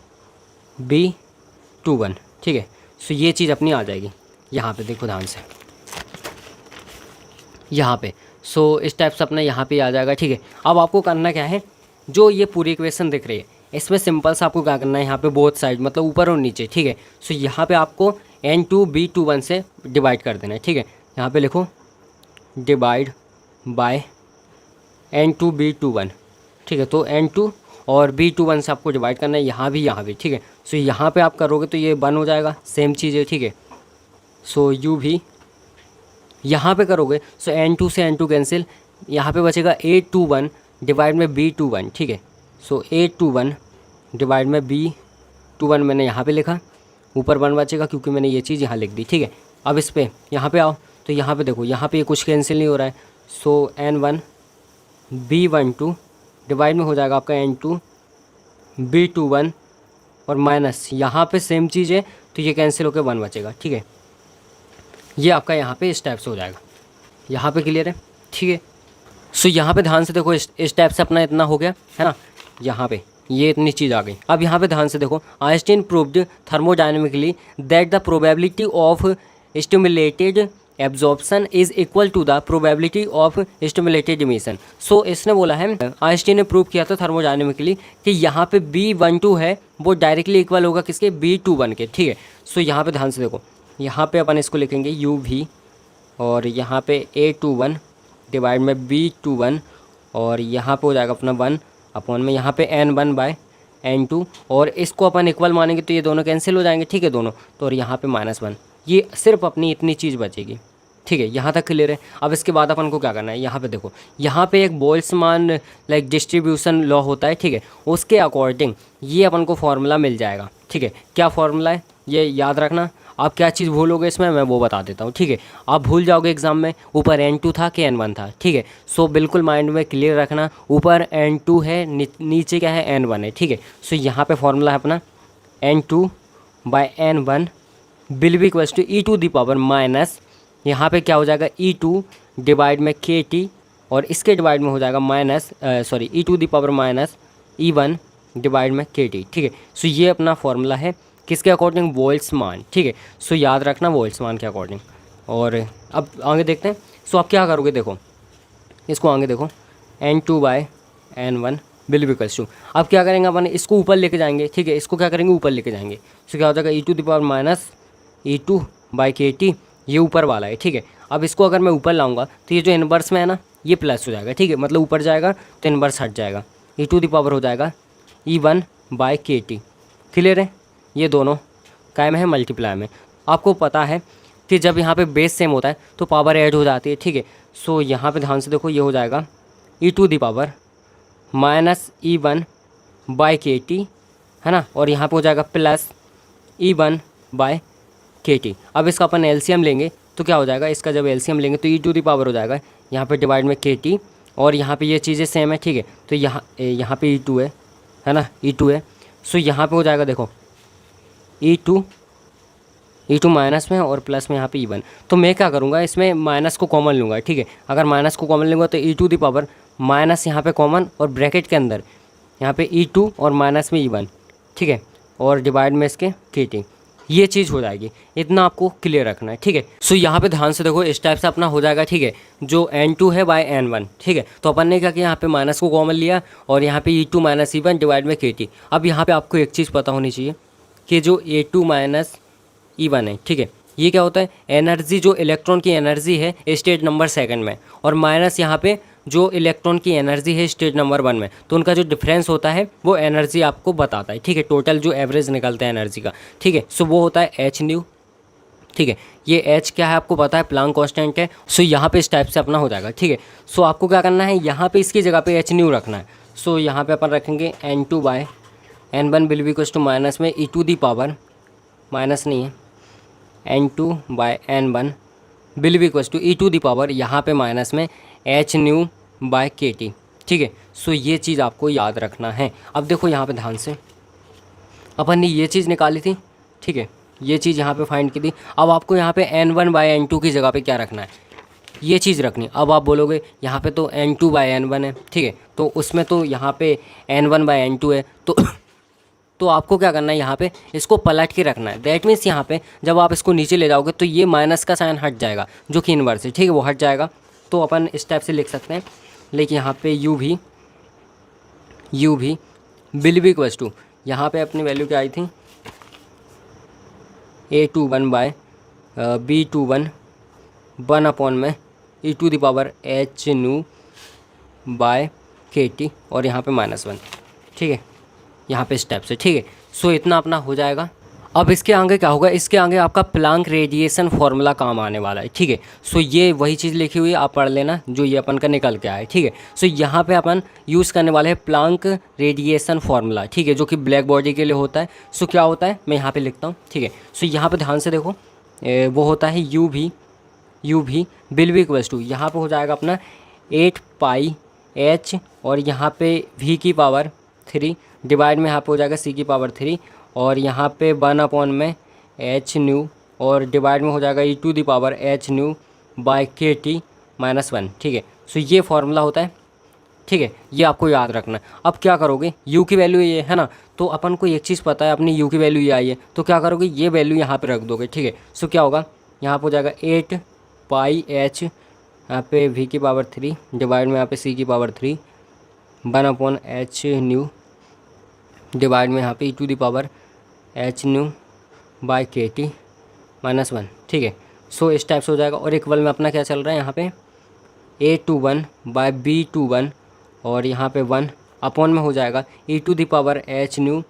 B21। ठीक है, सो ये चीज़ अपनी आ जाएगी। यहाँ पे देखो ध्यान से, यहाँ पे सो इस टाइप से अपना यहाँ पे आ जाएगा। ठीक है, अब आपको करना क्या है, जो ये पूरी इक्वेशन दिख रही है इसमें सिंपल सा आपको क्या करना है, यहाँ पे बोथ साइड मतलब ऊपर और नीचे। ठीक है, सो यहाँ पे आपको N2 B21 से डिवाइड कर देना है। ठीक है, यहाँ पे लिखो डिवाइड बाय N2 B21। ठीक है, तो N2 और B21 से आपको डिवाइड करना है, यहाँ भी। ठीक है, सो यहाँ पे आप करोगे तो ये 1 हो जाएगा, सेम चीज़ है। ठीक है, सो U भी यहाँ पे करोगे, सो N2 से N2 कैंसिल, यहाँ पे बचेगा A21 डिवाइड में B21। ठीक है, सो A21 डिवाइड में B21 मैंने यहाँ पे लिखा, ऊपर 1 बचेगा क्योंकि मैंने ये चीज़ यहाँ लिख दी। ठीक है, अब इस पे यहाँ पे आओ तो यहाँ पे देखो, यहाँ पे ये कुछ कैंसिल नहीं हो रहा है। सो N1 B12 डिवाइड में हो जाएगा आपका N2 B21 और माइनस यहाँ पे सेम चीज़ है तो ये कैंसिल होकर 1 बचेगा। ठीक है, ये आपका यहाँ पे इस टाइप से हो जाएगा। यहाँ पे क्लियर है? ठीक है, सो यहाँ पे ध्यान से देखो, इस टाइप से अपना इतना हो गया है ना, यहाँ पे ये इतनी चीज़ आ गई। अब यहाँ पे ध्यान से देखो, Einstein proved thermodynamically that the probability of stimulated absorption is equal to the probability of stimulated emission. So इसने बोला है, आइंस्टीन ने प्रूव किया था थर्मोडायनेमिकली कि यहाँ पे B12 है वो डायरेक्टली इक्वल होगा किसके, B21 के। ठीक है, सो यहाँ पे ध्यान से देखो, यहाँ पे अपन इसको लिखेंगे U भी और यहाँ पे A21 डिवाइड में B21 और यहाँ पे हो जाएगा अपना 1 अपॉन में यहाँ पे N1 बाय N2 और इसको अपन इक्वल मानेंगे तो ये दोनों कैंसिल हो जाएंगे। ठीक है, दोनों तो, और यहाँ पे -1, ये सिर्फ अपनी इतनी चीज़ बचेगी। ठीक है, यहाँ तक क्लियर है? अब इसके बाद अपन को क्या करना है, यहाँ पे देखो, यहाँ पे एक बोल्ट्जमान लाइक डिस्ट्रीब्यूशन लॉ होता है। ठीक है, उसके अकॉर्डिंग ये अपन को फॉर्मूला मिल जाएगा। ठीक है, क्या फॉर्मूला है ये याद रखना। आप क्या चीज़ भूलोगे इसमें मैं वो बता देता हूँ। ठीक है, आप भूल जाओगे एग्जाम में ऊपर N2 था कि N1 था। ठीक है, सो बिल्कुल माइंड में क्लियर रखना, ऊपर N2 है नीचे क्या है, N1 है। ठीक है, सो यहाँ पे फॉर्मूला है अपना N2 by N1 will be equals to E to the power minus, यहाँ पे क्या हो जाएगा E2 डिवाइड में KT और इसके डिवाइड में हो जाएगा E to the power minus E1 divide में KT। ठीक है, सो ये अपना फॉर्मूला है किसके अकॉर्डिंग, बोल्ट्जमान। ठीक है, सो याद रखना बोल्ट्जमान के अकॉर्डिंग। और अब आगे देखते हैं। सो आप क्या करोगे, देखो इसको आगे देखो, N2 by N1 will be equals to, अब क्या करेंगे अपन, इसको ऊपर लेके जाएंगे। ठीक है, इसको क्या करेंगे, ऊपर लेके जाएंगे। सो क्या हो जाएगा E to the power minus E2 by KT, ये ऊपर वाला है। ठीक है, अब इसको अगर मैं ऊपर लाऊंगा तो ये जो इनवर्स में है ना ये प्लस हो जाएगा। ठीक है, मतलब ऊपर जाएगा तो इनवर्स हट जाएगा, E टू दी पावर हो जाएगा E1 बाई KT। क्लियर है? ये दोनों कायम है मल्टीप्लाई में। आपको पता है कि जब यहाँ पे बेस सेम होता है तो पावर ऐड हो जाती है। ठीक है, सो यहाँ पे ध्यान से देखो, ये हो जाएगा E to the power minus E1 by KT है ना, और यहाँ पे हो जाएगा प्लस E1 बाय KT। अब इसका अपन एलसीएम लेंगे तो क्या हो जाएगा, इसका जब एलसीएम लेंगे तो E टू दी पावर हो जाएगा यहाँ पे डिवाइड में KT और यहाँ पे ये चीज़ें सेम है। ठीक है, तो यहाँ पे E2 है ना, E2 है। सो यहाँ पे हो जाएगा देखो E2 माइनस में और प्लस में यहाँ पे E1। तो मैं क्या करूँगा, इसमें माइनस को कॉमन लूँगा। ठीक है, अगर माइनस को कॉमन लूँगा तो E to the power minus यहाँ पे कॉमन और ब्रैकेट के अंदर यहाँ पे E2 और माइनस में E1। ठीक है, और डिवाइड में इसके KT, ये चीज़ हो जाएगी। इतना आपको क्लियर रखना है, ठीक है। सो यहाँ पे ध्यान से देखो, इस टाइप से अपना हो जाएगा, ठीक है। जो N2 है बाय N1, ठीक है। तो अपन ने क्या किया, यहाँ पे माइनस को कॉमन लिया और यहाँ पे E2 माइनस E1 डिवाइड में KT। अब यहाँ पे आपको एक चीज़ पता होनी चाहिए कि जो A2 माइनस E1 है, ठीक है, ये क्या होता है, एनर्जी, जो इलेक्ट्रॉन की एनर्जी है स्टेट नंबर सेकंड में, और माइनस यहाँ पे जो इलेक्ट्रॉन की एनर्जी है स्टेट नंबर 1 में। तो उनका जो डिफरेंस होता है वो एनर्जी आपको बताता है, ठीक है। टोटल जो एवरेज निकलता है एनर्जी का, ठीक है। सो वो होता है एच न्यू, ठीक है। ये एच क्या है आपको पता है, प्लांक कांस्टेंट है। सो यहाँ पे इस टाइप से अपना हो जाएगा, ठीक है। सो आपको क्या करना है, यहाँ पे इसकी जगह पे एच न्यू रखना है। सो यहाँ पे अपन रखेंगे N2 by N1 will be equals to minus में E2 दी पावर, माइनस नहीं है, N2 by N1 will be equals to E2 the power, यहाँ पे माइनस में एच न्यू बाय KT, ठीक है। सो ये चीज़ आपको याद रखना है। अब देखो यहाँ पे ध्यान से, अपन ने ये चीज़ निकाली थी, ठीक है, ये चीज़ यहाँ पे फाइंड की थी। अब आपको यहाँ पे N1 बाय N2 की जगह पे क्या रखना है, ये चीज़ रखनी। अब आप बोलोगे यहाँ पे तो N2 बाय N1 है, ठीक है, तो उसमें तो यहाँ पे N1 बाय N2 है, तो आपको क्या करना है, यहाँ पे इसको पलट के रखना है। दैट मीन्स यहाँ पे जब आप इसको नीचे ले जाओगे तो ये माइनस का साइन हट जाएगा, जो कि इन्वर्स है, ठीक है, वो हट जाएगा। तो अपन इस टाइप से लिख सकते हैं, लेकिन यहाँ पे यू भी विल बी इक्वल्स टू, यहाँ पे अपनी वैल्यू क्या आई थी, A21 बाय B21 1 अपॉन में E2 the power H nu by KT, और यहाँ पे -1, ठीक है, यहाँ पे स्टेप से, ठीक है। सो इतना अपना हो जाएगा। अब इसके आगे क्या होगा, इसके आगे आपका प्लांक रेडिएशन फार्मूला काम आने वाला है, ठीक है। सो ये वही चीज़ लिखी हुई है, आप पढ़ लेना, जो ये अपन का निकल के आया है, ठीक है। सो यहाँ पे अपन यूज़ करने वाले हैं प्लांक रेडिएशन फार्मूला, ठीक है, जो कि ब्लैक बॉडी के लिए होता है। सो क्या होता है, मैं यहाँ पे लिखता हूँ, ठीक है। सो यहाँ पे ध्यान से देखो, वो होता है यू भी विल बी इक्वल्स टू, यहाँ पे हो जाएगा अपना 8 पाई H, और यहाँ पे V की पावर 3 डिवाइड में यहाँ पे हो जाएगा C की पावर 3, और यहाँ पे 1 अपॉन में एच न्यू, और डिवाइड में हो जाएगा E2 the power H nu by KT -1, ठीक है। सो ये फार्मूला होता है, ठीक है, ये आपको याद रखना है। अब क्या करोगे, U की वैल्यू ये है ना, तो अपन को एक चीज़ पता है, अपनी U की वैल्यू ये आई है, तो क्या करोगे, ये वैल्यू यहाँ पे रख दोगे, ठीक है। सो क्या होगा, यहाँ पे हो जाएगा 8 पाई H, यहाँ पे V की पावर 3 डिवाइड में यहाँ पे C की power 3 1 upon H nu divide में यहाँ पे E2 the power H nu by KT -1, ठीक है। सो इस टाइप से हो जाएगा। और इक्वल में अपना क्या चल रहा है, यहाँ पे A21 बाय B21, और यहाँ पे 1 अपॉन में हो जाएगा E2 the power H nu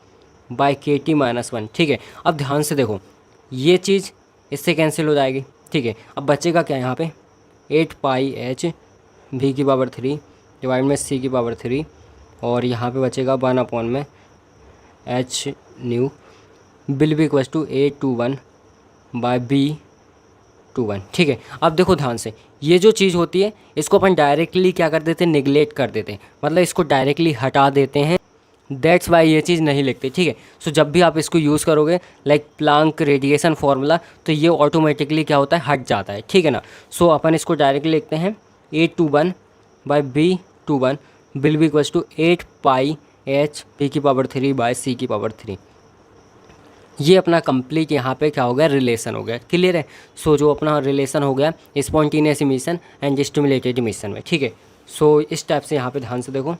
by KT -1, ठीक है। अब ध्यान से देखो, ये चीज़ इससे कैंसिल हो जाएगी, ठीक है। अब बचेगा क्या, यहाँ पे 8 पाई H V की पावर 3 डिवाइड में C की पावर 3, और यहाँ पे बचेगा 1 अपॉन में H nu will be equals to A21 by B21, ठीक है। अब देखो ध्यान से, ये जो चीज़ होती है इसको अपन डायरेक्टली क्या कर देते हैं, निगलेक्ट कर देते हैं, मतलब इसको डायरेक्टली हटा देते हैं। दैट्स वाई ये चीज़ नहीं लिखते, ठीक है। सो जब भी आप इसको यूज़ करोगे लाइक प्लांक रेडिएशन फार्मूला, तो ये ऑटोमेटिकली क्या होता है, हट जाता है, ठीक है ना। सो अपन इसको डायरेक्टली लिखते हैं A21 by B21 will be equals to 8 pi H V की पावर 3 बाय C की पावर 3। ये अपना कंप्लीट यहाँ पे क्या हो गया, रिलेशन हो गया, क्लियर है। सो जो अपना रिलेशन हो गया spontaneous emission and stimulated emission में, ठीक है। सो इस टाइप से यहाँ पे ध्यान से देखो,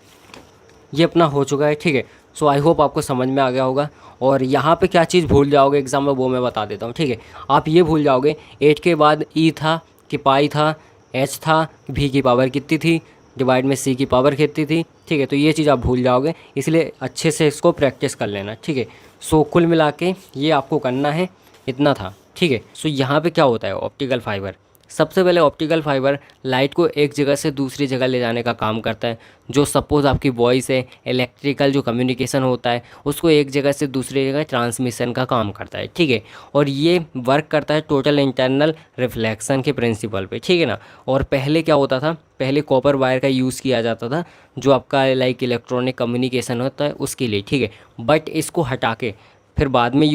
ये अपना हो चुका है, ठीक है। सो आई होप आपको समझ में आ गया होगा। और यहाँ पे क्या चीज़ भूल जाओगे एग्जाम में, वो मैं बता देता हूँ, ठीक है। आप ये भूल जाओगे 8 के बाद E था कि पाई था, H था, V की पावर कितनी थी, डिवाइड में C की पावर कितनी थी, ठीक है। तो ये चीज़ आप भूल जाओगे, इसलिए अच्छे से इसको प्रैक्टिस कर लेना, ठीक है। सो कुल मिला के ये आपको करना है, इतना था, ठीक है। सो यहाँ पे क्या होता है, ऑप्टिकल फाइबर, सबसे पहले ऑप्टिकल फाइबर लाइट को एक जगह से दूसरी जगह ले जाने का काम करता है। जो सपोज़ आपकी वॉइस है, इलेक्ट्रिकल जो कम्युनिकेशन होता है, उसको एक जगह से दूसरी जगह ट्रांसमिशन का काम करता है, ठीक है। और ये वर्क करता है टोटल इंटरनल रिफ्लेक्शन के प्रिंसिपल पे, ठीक है ना। और पहले क्या होता था, पहले कॉपर वायर का यूज़ किया जाता था, जो आपका लाइक इलेक्ट्रॉनिक कम्युनिकेशन होता है उसके लिए, ठीक है। बट इसको हटा के फिर बाद में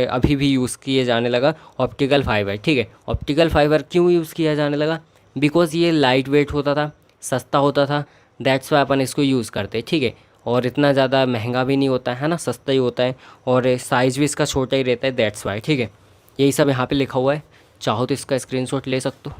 अभी भी यूज़ किए जाने लगा ऑप्टिकल फाइबर, ठीक है। ऑप्टिकल फाइबर क्यों यूज़ किया जाने लगा, बिकॉज ये लाइट वेट होता था, सस्ता होता था, दैट्स वाई अपन इसको यूज़ करते हैं, ठीक है। और इतना ज़्यादा महंगा भी नहीं होता है ना, सस्ता ही होता है, और साइज़ भी इसका छोटा ही रहता है, दैट्स वाई। ठीक है, यही सब यहाँ पे लिखा हुआ है, चाहो तो इसका स्क्रीनशॉट ले सकते हो।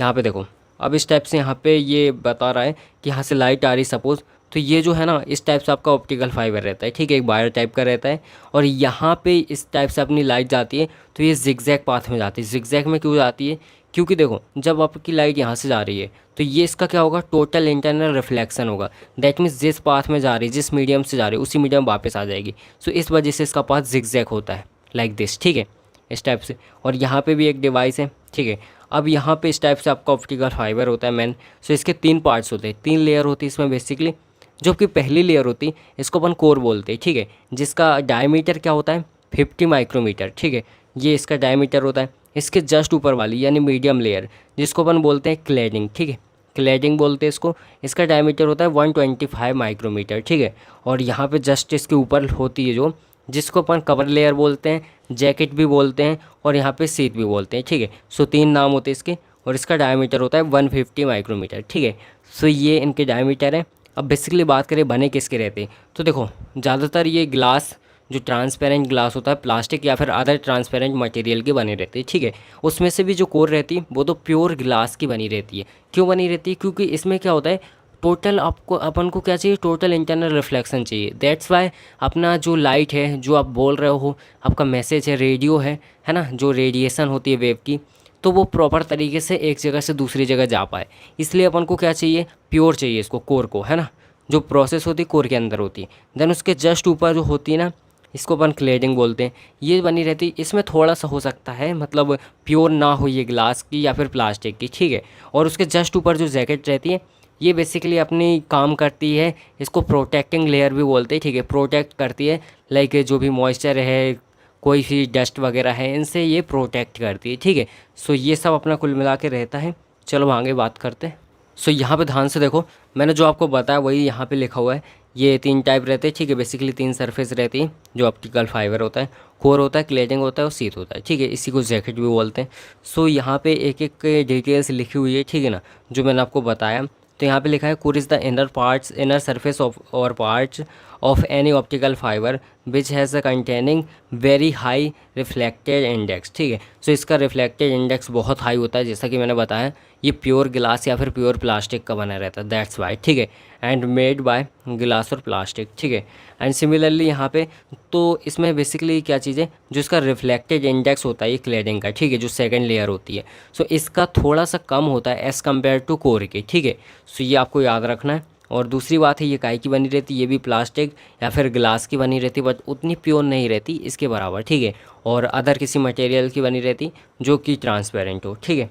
यहाँ पे देखो, अब इस टाइप से यहाँ पे ये बता रहा है कि यहाँ से लाइट आ रही सपोज़, तो ये जो है ना इस टाइप से आपका ऑप्टिकल फाइबर रहता है। ठीक है, एक वायर टाइप का रहता है, और यहाँ पे इस टाइप से अपनी लाइट जाती है, तो ये जिगजैग पाथ में जाती है। जिगजैग में क्यों जाती है? क्योंकि देखो, जब आपकी लाइट यहाँ से जा रही है तो ये इसका क्या होगा, टोटल इंटरनल रिफ्लेक्शन होगा। दैट मीन्स जिस पाथ में जा रही है, जिस मीडियम से जा रही है, उसी मीडियम वापस आ जाएगी। सो इस वजह से इसका पाथ जिगजैग होता है, लाइक दिस। ठीक है, इस टाइप से। और यहाँ पे भी एक डिवाइस है। ठीक है, अब यहाँ पे इस टाइप से आपका ऑप्टिकल फाइबर होता है मेन। सो इसके 3 पार्ट्स होते हैं, 3 लेयर होती है इसमें बेसिकली। जो आपकी पहली लेयर होती है इसको अपन कोर बोलते हैं। ठीक है, जिसका डायमीटर क्या होता है, 50 माइक्रोमीटर। ठीक है, ये इसका डायमीटर होता है। इसके जस्ट ऊपर वाली यानी मीडियम लेयर, जिसको अपन बोलते हैं क्लैडिंग। ठीक है, क्लैडिंग बोलते हैं इसको। इसका डायमीटर होता है 125 माइक्रोमीटर। ठीक है, और यहाँ पे जस्ट इसके ऊपर होती है जो, जिसको अपन कवर लेयर बोलते हैं, जैकेट भी बोलते हैं, और यहाँ पे सीट भी बोलते हैं। ठीक है, सो 3 नाम होते हैं इसके, और इसका डायमीटर होता है 150 माइक्रोमीटर। ठीक है, सो ये इनके डायमीटर है। अब बेसिकली बात करें बने किसके रहते हैं, तो देखो ज़्यादातर ये ग्लास, जो ट्रांसपेरेंट ग्लास होता है, प्लास्टिक या फिर अदर ट्रांसपेरेंट मटेरियल के बने रहते हैं। ठीक है, उसमें से भी जो कोर रहती है वो तो प्योर ग्लास की बनी रहती है। क्यों बनी रहती है? क्योंकि इसमें क्या होता है, टोटल आपको अपन को क्या चाहिए, टोटल इंटरनल रिफ्लेक्शन चाहिए। दैट्स वाई अपना जो लाइट है, जो आप बोल रहे हो, आपका मैसेज है, रेडियो है ना, जो रेडिएशन होती है वेव की, तो वो प्रॉपर तरीके से एक जगह से दूसरी जगह जा पाए। इसलिए अपन को क्या चाहिए, प्योर चाहिए इसको, कोर को, है ना। जो प्रोसेस होती है कोर के अंदर होती है। देन उसके जस्ट ऊपर जो होती है ना, इसको अपन क्लेडिंग बोलते हैं, ये बनी रहती है। इसमें थोड़ा सा हो सकता है मतलब प्योर ना हो ये ग्लास की या फिर प्लास्टिक की। ठीक है, और उसके जस्ट ऊपर जो जैकेट रहती है, ये बेसिकली अपनी काम करती है, इसको प्रोटेक्टिंग लेयर भी बोलते हैं। ठीक है, प्रोटेक्ट करती है, लाइक जो भी मॉइस्चर है, कोई भी डस्ट वगैरह है, इनसे ये प्रोटेक्ट करती है। ठीक है, सो ये सब अपना कुल मिला के रहता है। चलो आगे बात करते हैं। सो यहाँ पे ध्यान से देखो, मैंने जो आपको बताया वही यहाँ पे लिखा हुआ है। ये 3 टाइप रहते हैं। ठीक है, बेसिकली 3 सरफेस रहती है। जो ऑप्टिकल फाइबर होता है, कोर होता है, क्लेडिंग होता है, और सीट होता है। ठीक है, इसी को जैकेट भी बोलते हैं। सो यहाँ पे एक एक डिटेल्स लिखी हुई है। ठीक है ना, जो मैंने आपको बताया। तो यहाँ पे लिखा है, core is the inner surface of or parts of any optical fibre which has a containing very high reflected index. ठीक है, सो इसका रिफ्लेक्टेड इंडेक्स बहुत हाई होता है, जैसा कि मैंने बताया। ये प्योर ग्लास या फिर प्योर प्लास्टिक का बना रहता है, दैट्स वाई। ठीक है, एंड मेड बाय ग्लास और प्लास्टिक। ठीक है, एंड सिमिलरली यहाँ पे तो इसमें बेसिकली क्या चीज़ है, जो इसका रिफ्लेक्टेड इंडेक्स होता है ये क्लेडिंग का। ठीक है, जो सेकंड लेयर होती है, सो इसका थोड़ा सा कम होता है एज़ कम्पेयर टू कोर के। ठीक है, सो ये आपको याद रखना है। और दूसरी बात है, ये काहे की बनी रहती है, ये भी प्लास्टिक या फिर ग्लास की बनी रहती है, बट उतनी प्योर नहीं रहती इसके बराबर। ठीक है, और अदर किसी मटेरियल की बनी रहती जो कि ट्रांसपेरेंट हो। ठीक है,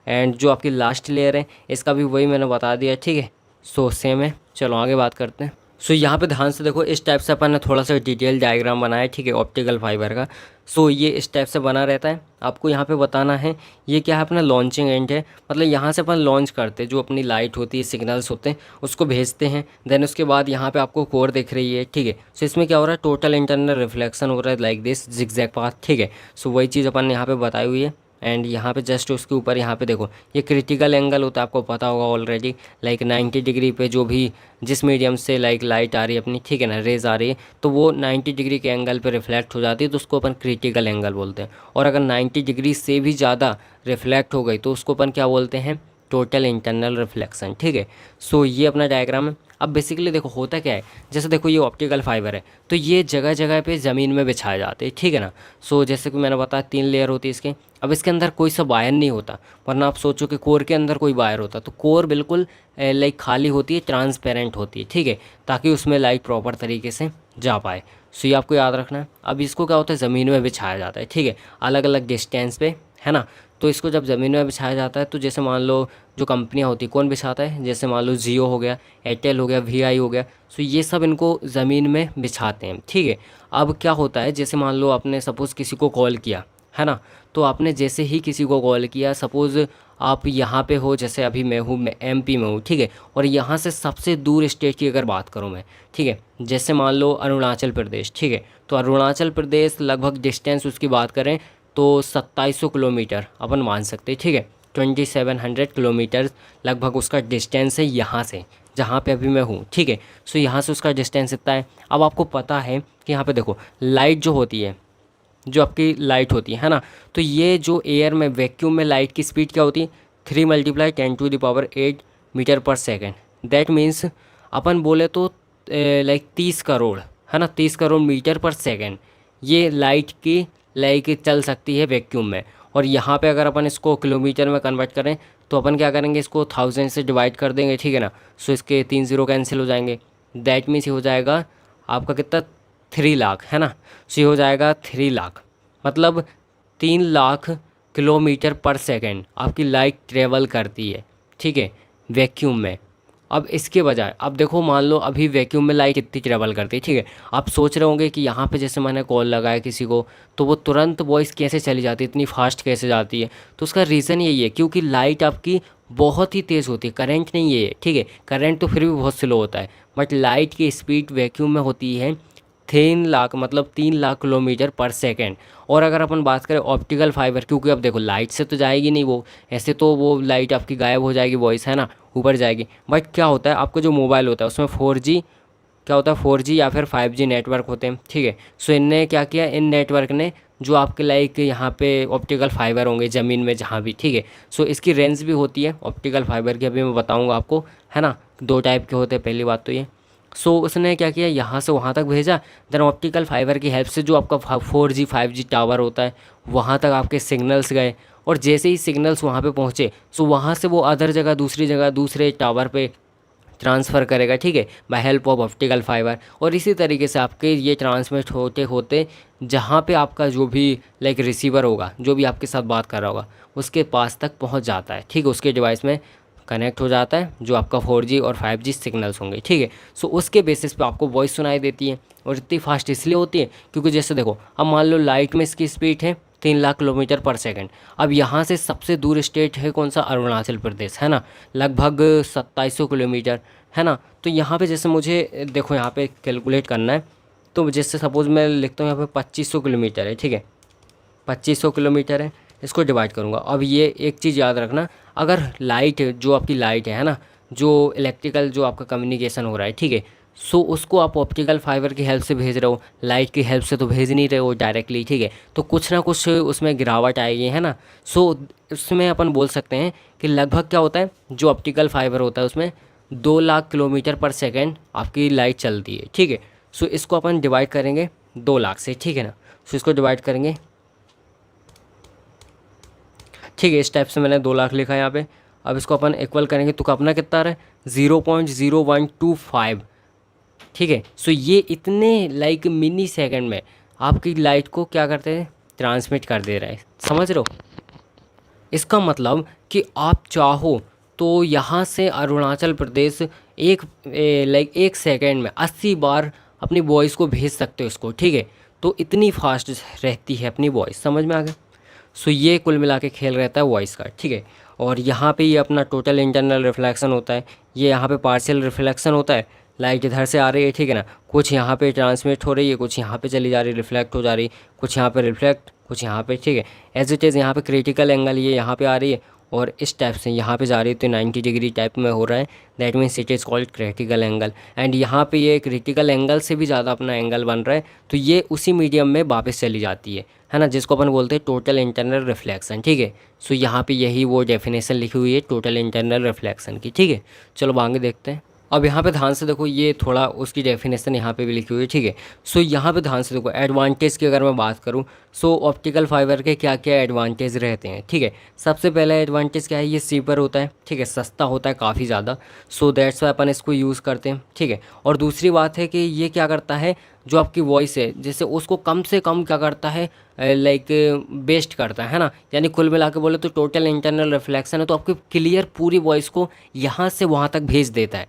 एंड जो आपकी लास्ट लेयर है इसका भी वही मैंने बता दिया। ठीक है, सो सेम है। चलो आगे बात करते हैं। सो यहाँ पे ध्यान से देखो, इस टाइप से अपन ने थोड़ा सा डिटेल डायग्राम बनाया। ठीक है, ऑप्टिकल फाइबर का। सो ये इस टाइप से बना रहता है। आपको यहाँ पे बताना है ये क्या है, अपना लॉन्चिंग एंड है। मतलब यहाँ से अपन लॉन्च करते हैं, जो अपनी लाइट होती है, सिग्नल्स होते हैं, उसको भेजते हैं। देन उसके बाद यहाँ पे आपको कोर दिख रही है। ठीक है, सो इसमें क्या हो रहा है, टोटल इंटरनल रिफ्लेक्शन हो रहा है, लाइक दिस जिगजैग पाथ। ठीक है, सो वही चीज़ अपन ने यहाँ पे बताई हुई है। एंड यहाँ पे जस्ट उसके ऊपर यहाँ पे देखो, ये क्रिटिकल एंगल होता है, आपको पता होगा ऑलरेडी। लाइक 90 डिग्री पे जो भी जिस मीडियम से लाइक लाइट आ रही है अपनी, ठीक है ना, रेज आ रही है, तो वो 90 डिग्री के एंगल पे रिफ्लेक्ट हो जाती है, तो उसको अपन क्रिटिकल एंगल बोलते हैं। और अगर 90 डिग्री से भी ज़्यादा रिफ्लेक्ट हो गई तो उसको अपन क्या बोलते हैं, टोटल इंटरनल रिफ्लेक्शन। ठीक है, सो ये अपना डायग्राम है। अब बेसिकली देखो होता क्या है, जैसे देखो ये ऑप्टिकल फाइबर है, तो ये जगह जगह पे ज़मीन में बिछाए जाते हैं। ठीक है ना, सो जैसे कि मैंने बताया 3 लेयर होती है इसके। अब इसके अंदर कोई सा वायर नहीं होता, वरना आप सोचो कि कोर के अंदर कोई वायर होता, तो कोर बिल्कुल लाइक खाली होती है, ट्रांसपेरेंट होती है। ठीक है, ताकि उसमें लाइट प्रॉपर तरीके से जा पाए। सो ये आपको याद रखना है। अब इसको क्या होता है, ज़मीन में बिछाया जाता है। ठीक है, अलग अलग डिस्टेंस पे, है ना। तो इसको जब ज़मीन में बिछाया जाता है, तो जैसे मान लो जो कंपनियां होती कौन बिछाता है, जैसे मान लो जियो हो गया, एयरटेल हो गया, वीआई हो गया, सो ये सब इनको ज़मीन में बिछाते हैं। ठीक है, अब क्या होता है, जैसे मान लो आपने सपोज़ किसी को कॉल किया, है ना, तो आपने जैसे ही किसी को कॉल किया, सपोज़ आप यहाँ पे हो, जैसे अभी मैं हूँ, मैं एमपी में हूँ। ठीक है, और यहाँ से सबसे दूर स्टेट की अगर बात करूँ मैं, ठीक है, जैसे मान लो अरुणाचल प्रदेश। ठीक है, तो अरुणाचल प्रदेश लगभग डिस्टेंस उसकी बात करें तो 2700 किलोमीटर अपन मान सकते हैं। ठीक है, 2700 किलोमीटर लगभग उसका डिस्टेंस है यहाँ से, जहाँ पे अभी मैं हूँ, ठीक है। सो यहाँ से उसका डिस्टेंस इतना है। अब आपको पता है कि यहाँ पे देखो लाइट जो होती है, जो आपकी लाइट होती है ना, तो ये जो एयर में वैक्यूम में लाइट की स्पीड क्या होती है, 3 × 10⁸ मीटर पर सेकेंड। दैट मीन्स अपन बोले तो लाइक 30 करोड़, है ना, 30 करोड़ मीटर पर सेकेंड ये लाइट की लाइक चल सकती है वैक्यूम में। और यहाँ पे अगर अपन इसको किलोमीटर में कन्वर्ट करें तो अपन क्या करेंगे, इसको 1000 से डिवाइड कर देंगे, ठीक है ना। सो इसके 3 ज़ीरो कैंसिल हो जाएंगे। दैट मीन्स ये हो जाएगा आपका कितना, 3 लाख, है ना। सो ये हो जाएगा 3 लाख, मतलब 3 लाख किलोमीटर पर सेकेंड आपकी लाइट ट्रेवल करती है, ठीक है, वैक्यूम में। अब इसके बजाय अब देखो, मान लो अभी वैक्यूम में लाइट कितनी ट्रेवल करती है, ठीक है। आप सोच रहे होंगे कि यहाँ पे जैसे मैंने कॉल लगाया किसी को तो वो तुरंत वॉइस कैसे चली जाती है, इतनी फास्ट कैसे जाती है। तो उसका रीज़न यही है क्योंकि लाइट आपकी बहुत ही तेज़ होती है, करंट नहीं है, ठीक है। करंट तो फिर भी बहुत स्लो होता है, बट लाइट की स्पीड वैक्यूम में होती है 3 लाख, मतलब 3 लाख किलोमीटर पर सेकेंड। और अगर अपन बात करें ऑप्टिकल फाइबर, क्योंकि अब देखो लाइट से तो जाएगी नहीं वो, ऐसे तो वो लाइट आपकी गायब हो जाएगी, वॉइस है ना, ऊपर जाएगी। बट क्या होता है, आपका जो मोबाइल होता है उसमें 4G क्या होता है, 4G या फिर 5G नेटवर्क होते हैं, ठीक है। सो इनने क्या किया, इन नेटवर्क ने जो आपके लाइक यहाँ पे ऑप्टिकल फाइबर होंगे ज़मीन में जहाँ भी, ठीक है। सो इसकी रेंज भी होती है ऑप्टिकल फाइबर की, अभी मैं बताऊँगा आपको, है ना। 2 टाइप के होते हैं, पहली बात तो ये। सो उसने क्या किया, यहाँ से वहाँ तक भेजा। देन ऑप्टिकल फाइबर की हेल्प से जो आपका 4G 5G टावर होता है वहाँ तक आपके सिग्नल्स गए। और जैसे ही सिग्नल्स वहाँ पे पहुँचे, सो वहाँ से वो अदर जगह, दूसरी जगह, दूसरे टावर पे ट्रांसफ़र करेगा, ठीक है, by help of optical fibre. और इसी तरीके से आपके ये ट्रांसमिट होते होते जहाँ पे आपका जो भी लाइक रिसीवर होगा, जो भी आपके साथ बात कर रहा होगा, उसके पास तक पहुँच जाता है, ठीक है, उसके डिवाइस में कनेक्ट हो जाता है जो आपका 4G और 5G सिग्नल्स होंगे, ठीक है। सो उसके बेसिस पे आपको वॉइस सुनाई देती है। और इतनी फास्ट इसलिए होती है क्योंकि जैसे देखो, अब मान लो लाइट में इसकी स्पीड है 3 लाख किलोमीटर पर सेकंड। अब यहाँ से सबसे दूर स्टेट है कौन सा, अरुणाचल प्रदेश, है ना, लगभग 2700 किलोमीटर, है ना। तो यहाँ पे जैसे मुझे देखो यहाँ पे कैलकुलेट करना है, तो जैसे सपोज़ मैं लिखता हूँ यहाँ पे 2500 किलोमीटर है, ठीक है, 2500 किलोमीटर है, इसको डिवाइड करूँगा। अब ये एक चीज़ याद रखना, अगर लाइट जो आपकी लाइट है ना, जो इलेक्ट्रिकल जो आपका कम्युनिकेशन हो रहा है, ठीक है, सो उसको आप ऑप्टिकल फाइबर की हेल्प से भेज रहे हो, लाइट की हेल्प से तो भेज नहीं रहे हो डायरेक्टली, ठीक है। तो कुछ ना कुछ उसमें गिरावट आएगी, है ना। सो उसमें अपन बोल सकते हैं कि लगभग क्या होता है, जो ऑप्टिकल फाइबर होता है उसमें 2 लाख किलोमीटर पर सेकेंड आपकी लाइट चलती है, ठीक है। सो इसको अपन डिवाइड करेंगे 2 लाख से, ठीक है ना। सो इसको डिवाइड करेंगे, ठीक है, इस टाइप से मैंने 2 लाख लिखा है यहाँ पे। अब इसको अपन इक्वल करेंगे तो अपना कितना आ रहा है, 0.0125, ठीक है। सो ये इतने लाइक मिनी सेकंड में आपकी लाइट को क्या करते हैं, ट्रांसमिट कर दे रहा है, समझ रहे हो। इसका मतलब कि आप चाहो तो यहाँ से अरुणाचल प्रदेश लाइक 1 सेकेंड में 80 बार अपनी वॉइस को भेज सकते हो इसको, ठीक है। तो इतनी फास्ट रहती है अपनी वॉइस, समझ में आ गया। सो ये कुल मिला के खेल रहता है वॉइस का, ठीक है। और यहाँ पे ये अपना टोटल इंटरनल रिफ्लेक्शन होता है, ये यहाँ पे पार्शियल रिफ्लेक्शन होता है, लाइट इधर से आ रही है, ठीक है ना, कुछ यहाँ पे ट्रांसमिट हो रही है, कुछ यहाँ पे चली जा रही है, रिफ्लेक्ट हो जा रही, कुछ यहाँ पे रिफ्लेक्ट, कुछ यहाँ पे, ठीक है। एज इट इज़ यहाँ पे क्रिटिकल एंगल ये यहाँ पे आ रही है और इस टाइप से यहाँ पे जा रही है, तो 90 डिग्री टाइप में हो रहा है। That means it is called critical angle. And यहाँ पे ये क्रिटिकल एंगल से भी ज़्यादा अपना एंगल बन रहा है, तो ये उसी मीडियम में वापस चली जाती है ना, जिसको अपन बोलते हैं टोटल इंटरनल रिफ्लेक्शन, ठीक है। सो यहाँ पे यही वो डेफिनेशन लिखी हुई है टोटल इंटरनल रिफ्लेक्शन की, ठीक है। चलो आगे देखते हैं। अब यहाँ पे ध्यान से देखो, ये थोड़ा उसकी डेफिनेशन यहाँ पे भी लिखी हुई है, ठीक है। सो यहाँ पे ध्यान से देखो, एडवांटेज की अगर मैं बात करूँ, सो ऑप्टिकल फाइबर के क्या क्या एडवांटेज रहते हैं, ठीक है। सबसे पहला एडवांटेज क्या है, ये चीपर होता है, ठीक है, सस्ता होता है काफ़ी ज़्यादा। सो दैट्स वाई अपन इसको यूज़ करते हैं, ठीक है। और दूसरी बात है कि ये क्या करता है, जो आपकी वॉइस है जैसे उसको कम से कम क्या करता है, लाइक बेस्ट करता है ना। यानी कुल मिला के बोले तो टोटल इंटरनल रिफ्लेक्शन है, तो आपकी क्लियर पूरी वॉइस को यहाँ से वहाँ तक भेज देता है,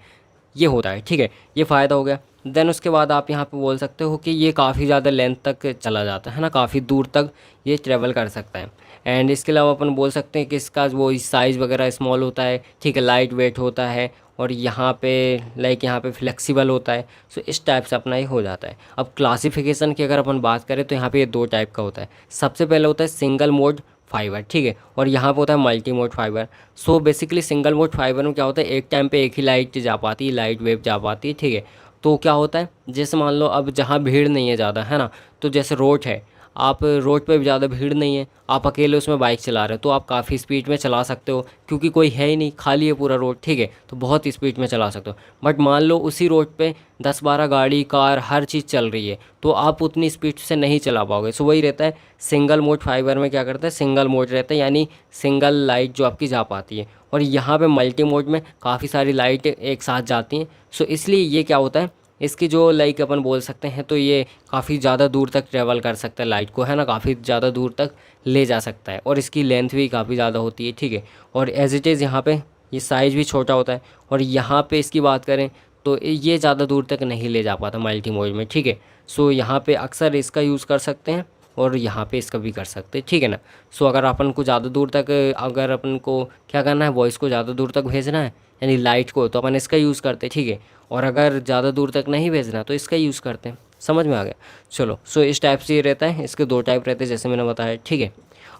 ये होता है, ठीक है। ये फ़ायदा हो गया। देन उसके बाद आप यहाँ पे बोल सकते हो कि ये काफ़ी ज़्यादा लेंथ तक चला जाता है ना, काफ़ी दूर तक ये ट्रैवल कर सकता है। एंड इसके अलावा अपन बोल सकते हैं कि इसका वो साइज़ वगैरह स्मॉल होता है, ठीक है, लाइट वेट होता है, और यहाँ पे लाइक यहाँ पे फ्लेक्सिबल होता है। सो इस टाइप से अपना ये हो जाता है। अब क्लासिफिकेशन की अगर अपन बात करें तो यहाँ पे ये 2 टाइप का होता है। सबसे पहले होता है सिंगल मोड फाइबर, ठीक है। और यहाँ पे होता है multi mode fibre. So basically single mode fibre में क्या होता है, एक टाइम पे एक ही लाइट जा पाती है, लाइट वेव जा पाती है, ठीक है। तो क्या होता है, जैसे मान लो अब जहाँ भीड़ नहीं है ज़्यादा, है ना, तो जैसे रोड है, आप रोड पे भी ज़्यादा भीड़ नहीं है, आप अकेले उसमें बाइक चला रहे हो तो आप काफ़ी स्पीड में चला सकते हो, क्योंकि कोई है ही नहीं, खाली है पूरा रोड, ठीक है, तो बहुत स्पीड में चला सकते हो। बट मान लो उसी रोड पे 10-12 गाड़ी, कार, हर चीज़ चल रही है, तो आप उतनी स्पीड से नहीं चला पाओगे। सो वही रहता है, सिंगल मोड फाइबर में क्या करता है, सिंगल मोड रहता है, यानी सिंगल लाइट जो आपकी जा पाती है। और यहाँ पे मल्टी मोड में काफ़ी सारी लाइट एक साथ जाती हैं। सो इसलिए ये क्या होता है, इसकी जो लाइक अपन बोल सकते हैं, तो ये काफ़ी ज़्यादा दूर तक ट्रैवल कर सकता है लाइट को, है ना, काफ़ी ज़्यादा दूर तक ले जा सकता है। और इसकी लेंथ भी काफ़ी ज़्यादा होती है, ठीक है। और एज इट इज़ यहाँ पे ये साइज़ भी छोटा होता है। और यहाँ पे इसकी बात करें तो ये ज़्यादा दूर तक नहीं ले जा पाता मल्टी मोड में, ठीक है। सो यहाँ पे अक्सर इसका यूज़ कर सकते हैं और यहाँ पे इसका भी कर सकते हैं, ठीक है ना। सो अगर अपन को ज़्यादा दूर तक, अगर अपन को क्या करना है, वॉइस को ज़्यादा दूर तक भेजना है, यानी लाइट को, तो अपन इसका यूज़ करते हैं, ठीक है। और अगर ज़्यादा दूर तक नहीं भेजना तो इसका यूज़ करते हैं। समझ में आ गया। चलो, सो इस टाइप से ये रहता है, इसके 2 टाइप रहते हैं जैसे मैंने बताया, ठीक है।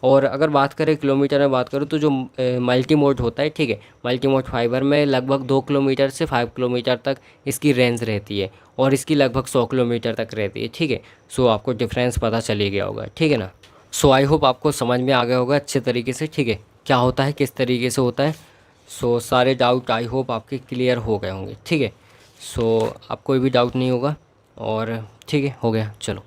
और अगर बात करें किलोमीटर में बात करूँ तो जो मल्टी मोड होता है, ठीक है, मल्टी मोड फाइबर में लगभग 2 किलोमीटर से 5 किलोमीटर तक इसकी रेंज रहती है, और इसकी लगभग 100 किलोमीटर तक रहती है, ठीक है। सो आपको डिफरेंस पता चली गया होगा, ठीक है ना। सो आई होप आपको समझ में आ गया होगा अच्छे तरीके से, ठीक है, क्या होता है, किस तरीके से होता है। सो सारे डाउट आई होप आपके क्लियर हो गए होंगे, ठीक है। सो अब कोई भी डाउट नहीं होगा, और ठीक है, हो गया, चलो।